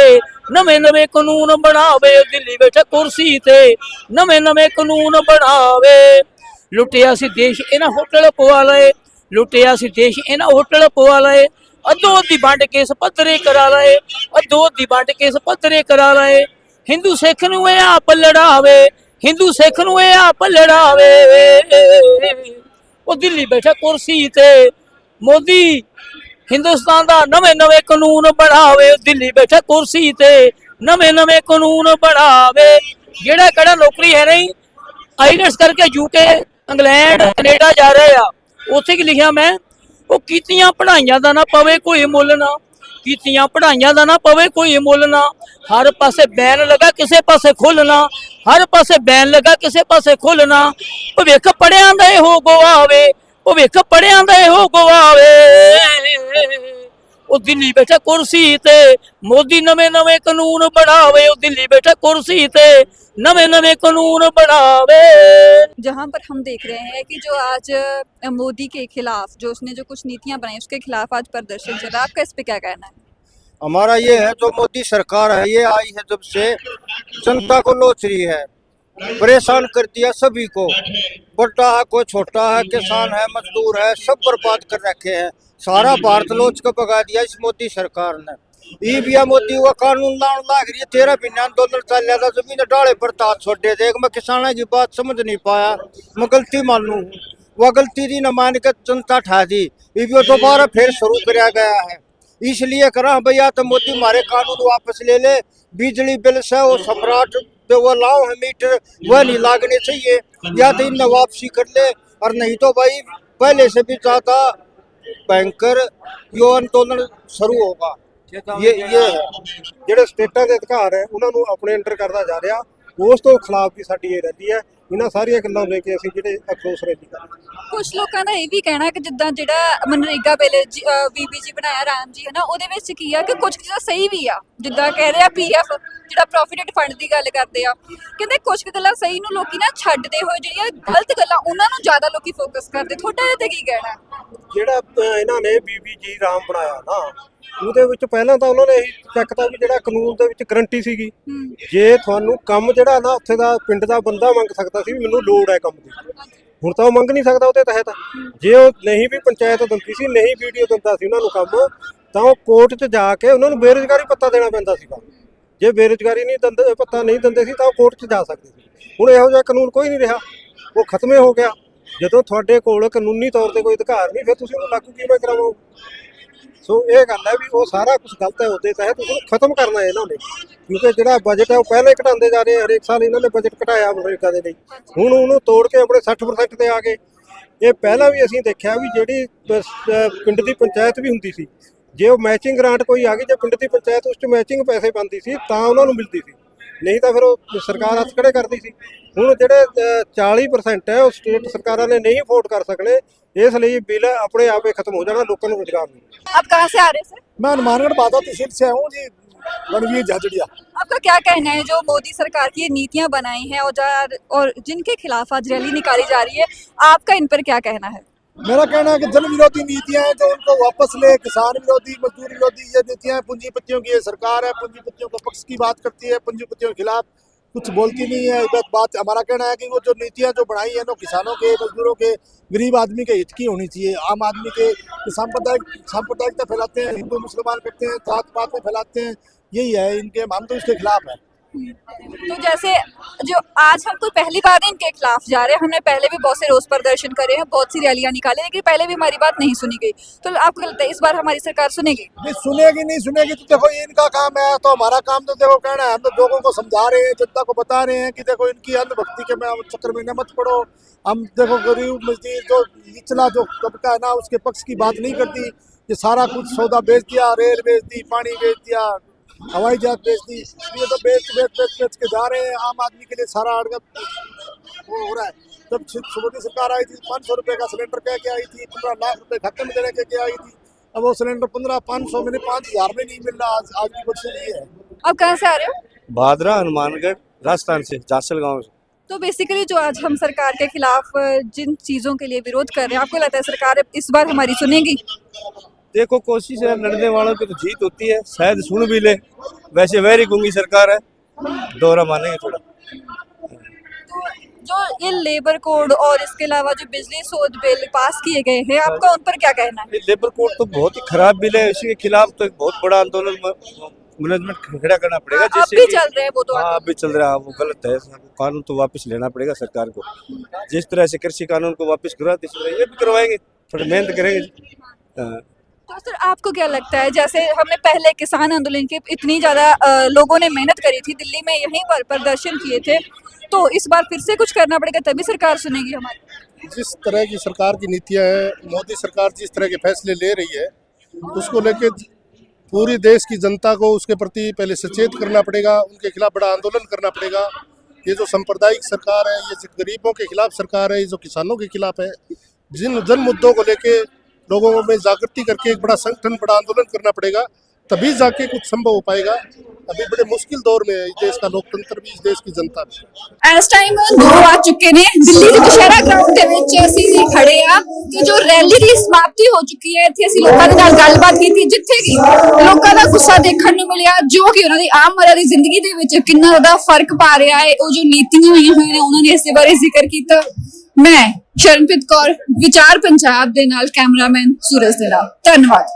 [SPEAKER 16] नवे नवे कानून बनावे, दिल्ली बैठा कुर्सी ते नवे नवे कानून बनावे। लुटिया सी देश इन्हां होटल पवा लए, लुटिया सी देश इन्हां होटल पवा लए। अद्धो अद्धी वंड केस पद्धरे करा लए, अद्धो अद्धी वंड केस पद्धरे करा लए। हिंदू सिख नूं इह आप लड़ावे, हिंदू सिख नूं इह आप लड़ावे। ओ दिल्ली बैठा कुर्सी ते मोदी हिंदुस्तान दा नवे नवे कानून बनावे, दिल्ली बैठा कुर्सी ते नवे नवे कानून बनावे। जेड़ा कड़ा नौकरी है नहीं, आईलेट्स करके यूके इंग्लैंड कनेडा जा रहे आ, उत्थे की लिखिया मैं, वो कीतियां पढ़ाइयां दा ना पवे कोई मुल ना, कीतियां पढ़ाइयां दा ना पवे कोई मुल ना। हर पासे बैन लगा किसे पासे खुलना, हर पासे बैन लगा किसे पासे खुलना। भविख पढ़िया दा हो गवावे, भविख पढ़िया दा हो गवावे। ओ दिल्ली बैठा कुर्सी ते मोदी नवे नवे कानून बनावे, ओ दिल्ली बैठा कुर्सी ते नवे नवे कानून बनावे।
[SPEAKER 3] जहां पर हम देख रहे हैं कि जो आज मोदी के खिलाफ जो उसने जो कुछ नीतियां बनाई उसके खिलाफ आज प्रदर्शन चल रहा है, आपका इस पे क्या कहना है?
[SPEAKER 17] हमारा ये है, जो मोदी सरकार है ये आई है जब से जनता को लोच रही है, परेशान कर दिया सभी को, बड़ा है कोई छोटा है, किसान है, मजदूर है, सब बर्बाद कर रखे हैं। सारा भारत लोच को भगा दिया इस मोदी सरकार ने। ई भी मोदी हुआ कानून लाने लाग रही है, 13 महीने आंदोलन चल रहा था, जमीन डाले पर ताज छोड़े थे। मैं किसानों की बात समझ नहीं पाया, मैं गलती मानू, वह गलती थी न मान के जनता ठा दी, ये दोबारा फिर शुरू कराया गया है। इसलिए करा भैया तो मोदी हमारे कानून वापस ले ले, बिजली बिल से वो सम्राट वो लाओ है मीटर वह नहीं लागने चाहिए, या तो इन वापसी कर ले, और नहीं तो भाई पहले से भी ज्यादा भयंकर यो आंदोलन शुरू होगा।
[SPEAKER 2] ये है ਜਿਹੜੇ ਸਟੇਟਾਂ ਦੇ ਅਧਿਕਾਰ ਹੈ ਉਹਨਾਂ ਨੂੰ ਆਪਣੇ ਅੰਡਰ ਕਰਦਾ ਜਾ ਰਿਹਾ, ਉਸ ਤੋਂ ਖਿਲਾਫ ਵੀ ਸਾਡੀ ਇਹ ਰਹਿੰਦੀ ਹੈ। ਇਹਨਾਂ ਸਾਰੀਆਂ ਗੱਲਾਂ ਲੈ ਕੇ ਅਸੀਂ ਜਿਹੜੇ ਅਫਸੋਸ ਰੈਲੀ ਕਰਦੇ।
[SPEAKER 3] ਕੁਝ ਲੋਕਾਂ ਦਾ ਇਹ ਵੀ ਕਹਿਣਾ ਕਿ ਜਿੱਦਾਂ ਜਿਹੜਾ ਮਨਰੇਗਾ ਵੇਲੇ ਵੀਬੀਜੀ ਬਣਾਇਆ ਰਾਮ ਜੀ ਹੈ ਨਾ, ਉਹਦੇ ਵਿੱਚ ਕੀ ਆ ਕਿ ਕੁਝ ਚੀਜ਼ਾਂ ਸਹੀ ਵੀ ਆ, ਜਿੱਦਾਂ ਕਹਿ ਰਿਹਾ ਪੀਐਫ ਜਿਹੜਾ ਪ੍ਰੋਫਿਟਡ ਫੰਡ ਦੀ ਗੱਲ ਕਰਦੇ ਆ, ਕਹਿੰਦੇ ਕੁਝ ਗੱਲਾਂ ਸਹੀ ਨੂੰ ਲੋਕੀ ਨਾ ਛੱਡਦੇ ਹੋਏ ਜਿਹੜੀਆਂ ਗਲਤ ਗੱਲਾਂ ਉਹਨਾਂ ਨੂੰ ਜ਼ਿਆਦਾ ਲੋਕੀ ਫੋਕਸ ਕਰਦੇ। ਤੁਹਾਡਾ ਇਹ ਤੇ ਕੀ ਕਹਿਣਾ?
[SPEAKER 2] ਜਿਹੜਾ ਇਹਨਾਂ ਨੇ ਬੀਬੀਜੀ ਰਾਮ ਬਣਾਇਆ ਨਾ, ਉਹਦੇ ਵਿੱਚ ਪਹਿਲਾਂ ਤਾਂ ਉਹਨਾਂ ਨੇ ਇਹੀ ਚੱਕਤਾ ਵੀ ਜਿਹੜਾ ਕਾਨੂੰਨ ਦੇ ਵਿੱਚ ਗਰੰਟੀ ਸੀਗੀ, ਜੇ ਤੁਹਾਨੂੰ ਕੰਮ ਜਿਹੜਾ ਨਾ ਉੱਥੇ ਦਾ ਪਿੰਡ ਦਾ ਬੰਦਾ ਮੰਗ ਸਕਦਾ ਸੀ ਵੀ ਮੈਨੂੰ ਲੋੜ ਹੈ ਕੰਮ ਦੀ, ਹੁਣ ਤਾਂ ਉਹ ਮੰਗ ਨਹੀਂ ਸਕਦਾ ਉਹਦੇ ਤਹਿਤ। ਜੇ ਉਹ ਨਹੀਂ ਵੀ ਪੰਚਾਇਤ ਦਿੰਦੀ ਸੀ, ਨਹੀਂ ਵੀਡੀਓ ਦਿੰਦਾ ਸੀ ਉਹਨਾਂ ਨੂੰ ਕੰਮ, ਤਾਂ ਉਹ ਕੋਰਟ 'ਚ ਜਾ ਕੇ ਉਹਨਾਂ ਨੂੰ ਬੇਰੁਜ਼ਗਾਰੀ ਭੱਤਾ ਦੇਣਾ ਪੈਂਦਾ ਸੀਗਾ। ਜੇ ਬੇਰੁਜ਼ਗਾਰੀ ਨਹੀਂ ਦਿੰਦੇ, ਭੱਤਾ ਨਹੀਂ ਦਿੰਦੇ ਸੀ, ਤਾਂ ਉਹ ਕੋਰਟ 'ਚ ਜਾ ਸਕਦੇ ਸੀ। ਹੁਣ ਇਹੋ ਜਿਹਾ ਕਾਨੂੰਨ ਕੋਈ ਨਹੀਂ ਰਿਹਾ, ਉਹ ਖਤਮ ਹੋ ਗਿਆ। ਜਦੋਂ ਤੁਹਾਡੇ ਕੋਲ ਕਾਨੂੰਨੀ ਤੌਰ ਤੇ ਕੋਈ ਅਧਿਕਾਰ ਨਹੀਂ, ਫਿਰ ਤੁਸੀਂ ਉਹਨੂੰ ਲਾਗੂ ਕਿਵੇਂ ਕਰਾਵੋਗੇ? ਸੋ ਇਹ ਗੱਲ ਹੈ ਵੀ ਉਹ ਸਾਰਾ ਕੁਝ ਗਲਤ ਹੈ, ਉਹਦੇ ਤਹਿਤ ਉਸਨੂੰ ਖਤਮ ਕਰਨਾ ਹੈ ਇਹਨਾਂ ਨੇ, ਕਿਉਂਕਿ ਜਿਹੜਾ ਬਜਟ ਹੈ ਉਹ ਪਹਿਲਾਂ ਹੀ ਘਟਾਉਂਦੇ ਜਾ ਰਹੇ, ਹਰੇਕ ਸਾਲ ਇਹਨਾਂ ਨੇ ਬਜਟ ਘਟਾਇਆ ਅਮਰੀਕਾ ਦੇ ਲਈ, ਹੁਣ ਉਹਨੂੰ ਤੋੜ ਕੇ ਆਪਣੇ 60% ਤੇ ਆ ਗਏ। ਇਹ ਪਹਿਲਾਂ ਵੀ ਅਸੀਂ ਦੇਖਿਆ ਵੀ ਜਿਹੜੀ ਪਿੰਡ ਦੀ ਪੰਚਾਇਤ ਵੀ ਹੁੰਦੀ ਸੀ, ਜੇ ਉਹ ਮੈਚਿੰਗ ਗ੍ਰਾਂਟ ਕੋਈ ਆ ਗਈ, ਜੇ ਪਿੰਡ ਦੀ ਪੰਚਾਇਤ ਉਸ 'ਚ ਮੈਚਿੰਗ ਪੈਸੇ ਪਾਉਂਦੀ ਸੀ ਤਾਂ ਉਹਨਾਂ ਨੂੰ ਮਿਲਦੀ ਸੀ, ਨਹੀਂ ਤਾਂ ਫਿਰ ਉਹ ਸਰਕਾਰ ਹੱਥ ਖੜੇ ਕਰਦੀ ਸੀ। ਹੁਣ ਜਿਹੜੇ 40% ਹੈ ਉਹ ਸਟੇਟ ਸਰਕਾਰਾਂ ਨੇ ਨਹੀਂ ਅਫੋਰਡ ਕਰ ਸਕਣੇ, ਇਸ ਲਈ ਬਿੱਲ ਆਪਣੇ ਆਪੇ ਖਤਮ ਹੋ ਜਾਣਾ, ਲੋਕਾਂ ਨੂੰ ਰੁਜ਼ਗਾਰ ਮਿਲੇਗਾ।
[SPEAKER 3] आप कहाँ से आ रहे हैं सर?
[SPEAKER 18] मैं हनुमानगढ़ बाधा तहसील से हूँ जी, रणवीर झाझड़िया।
[SPEAKER 3] आपका क्या कहना है जो मोदी सरकार की ये नीतियां बनाई हैं और जिनके खिलाफ आज रैली निकाली जा रही है, आपका इन पर क्या कहना है?
[SPEAKER 18] मेरा कहना है कि जन विरोधी नीतियां हैं जो उनको वापस ले, किसान विरोधी, मजदूर विरोधी ये नीतियां हैं। पूंजीपतियों की ये सरकार है, पूंजीपतियों को पक्ष की बात करती है, पूंजीपतियों के खिलाफ कुछ बोलती नहीं है। बात हमारा कहना है कि वो जो नीतियां जो बनाई है ना, किसानों के, मजदूरों के, गरीब आदमी के हित की होनी चाहिए। आम आदमी के सांप्रदायिकता फैलाते हैं, हिंदू मुसलमान करते हैं, जात पात में फैलाते हैं, यही है इनके, हम तो इसके खिलाफ है।
[SPEAKER 3] तो जैसे जो आज हम तो पहली बार इनके खिलाफ जा रहे हैं, हमने पहले भी बहुत से रोज प्रदर्शन करे हैं, बहुत सी रैलियां निकाली, लेकिन पहले भी हमारी बात नहीं सुनी गई। तो आपको लगता है इस बार हमारी सरकार सुनेगी?
[SPEAKER 18] सुनेगी नहीं सुनेगी तो देखो ये इनका काम है, तो हमारा काम तो देखो कहना है। हम तो लोगों को समझा रहे हैं, जनता को बता रहे हैं कि देखो इनकी अंधभक्ति के चक्कर में न मत पड़ो। हम देखो गरीब मजदूर जो निचला जो तबका है ना, उसके पक्ष की बात नहीं करती। ये सारा कुछ सौदा बेच दिया, रेल बेच दी, पानी बेच दिया, हवाई जहाज बेच दी, ये तो बेच के जा रहे हैं। आम आदमी के लिए सारा अड़गत वो हो रहा है। जब मोदी सरकार आई थी 500 रुपये का सिलेंडर कह के आई थी, 15 लाख रुपए खाते में देने के आई थी। अब वो सिलेंडर 1500 में 5000 में नहीं मिल रहा। आज की वजह ये है।
[SPEAKER 3] आप कहाँ से आ रहे हो?
[SPEAKER 19] भादरा, हनुमानगढ़, राजस्थान से, जासल गाँव से।
[SPEAKER 3] तो बेसिकली जो आज हम सरकार के खिलाफ जिन चीजों के लिए विरोध कर रहे हैं, आपको लगता है सरकार इस बार हमारी सुनेगी?
[SPEAKER 19] देखो कोशिश है, लड़ने वालों की तो जीत होती है, शायद सुन भी ले। वैसे वेरी गुंगी सरकार है, दोहरा मानेंगे थोड़ा।
[SPEAKER 3] जो ये लेबर कोड और इसके अलावा जो बिजली शोध बिल पास किए गए हैं, आपका उन पर क्या कहना है?
[SPEAKER 19] लेबर कोड तो बहुत ही खराब बिल है, इसी के खिलाफ तो एक बहुत बड़ा आंदोलन मैनेजमेंट खड़ा करना पड़ेगा।
[SPEAKER 3] जैसे भी चल रहे हैं वो तो,
[SPEAKER 19] हाँ अभी चल रहा है, वो गलत है। कानून तो वापस लेना पड़ेगा सरकार को। जिस तरह से कृषि कानून को वापस करवाते, इस तरह ये भी करवाएंगे, थोड़ी मेहनत करेंगे।
[SPEAKER 3] तो सर आपको क्या लगता है, जैसे हमने पहले किसान आंदोलन की इतनी ज्यादा लोगों ने मेहनत करी थी, दिल्ली में यहीं पर प्रदर्शन किए थे, तो इस बार फिर से कुछ करना पड़ेगा तभी सरकार सुनेगी हमारी?
[SPEAKER 18] जिस तरह की सरकार की नीतियां हैं, मोदी सरकार जिस तरह के फैसले ले रही है, उसको लेके पूरी देश की जनता को उसके प्रति पहले सचेत करना पड़ेगा, उनके खिलाफ बड़ा आंदोलन करना पड़ेगा। ये जो सांप्रदायिक सरकार है, ये जो गरीबों के खिलाफ सरकार है, ये जो किसानों के खिलाफ है, जिन जन मुद्दों को लेके लोगों में जागृति करके एक बड़ा संगठन, बड़ा आंदोलन करना पड़ेगा, तभी जाके कुछ संभव हो पाएगा। अभी बड़े मुश्किल दौर में है देश का लोकतंत्र भी, इस देश की जनता भी।
[SPEAKER 3] इस टाइम 2 आ चुके ने दिल्ली ਦੇ ਦੁਸ਼ਹਿਰਾ ਗਰਾਊਂਡ ਦੇ ਵਿੱਚ ਅਸੀਂ ਖੜੇ ਆ ਕਿ ਜੋ ਰੈਲੀ ਦੀ ਸਮਾਪਤੀ ਹੋ ਚੁੱਕੀ ਹੈ। ਇੱਥੇ ਅਸੀਂ ਲੋਕਾਂ ਦੇ ਨਾਲ ਗੱਲਬਾਤ ਕੀਤੀ, ਜਿੱਥੇ ਕਿ ਲੋਕਾਂ ਦਾ ਗੁੱਸਾ ਦੇਖਣ ਨੂੰ ਮਿਲਿਆ, ਜੋ ਕਿ ਉਹਨਾਂ ਦੀ ਆਮਰਾ ਦੀ ਜ਼ਿੰਦਗੀ ਦੇ ਵਿੱਚ ਕਿੰਨਾ ਜ਼ਿਆਦਾ ਫਰਕ ਪਾ ਰਿਹਾ ਹੈ। ਉਹ ਜੋ ਨੀਤੀਆਂ ਹੋਈਆਂ ਹੋਈਆਂ ਨੇ ਉਹਨਾਂ ਨੇ ਇਸ ਦੇ ਬਾਰੇ ਜ਼ਿਕਰ ਕੀਤਾ। मैं शरणप्रीत कौर, विचार पंजाब दे नाल कैमरामैन सूरज दे नाल। धन्यवाद।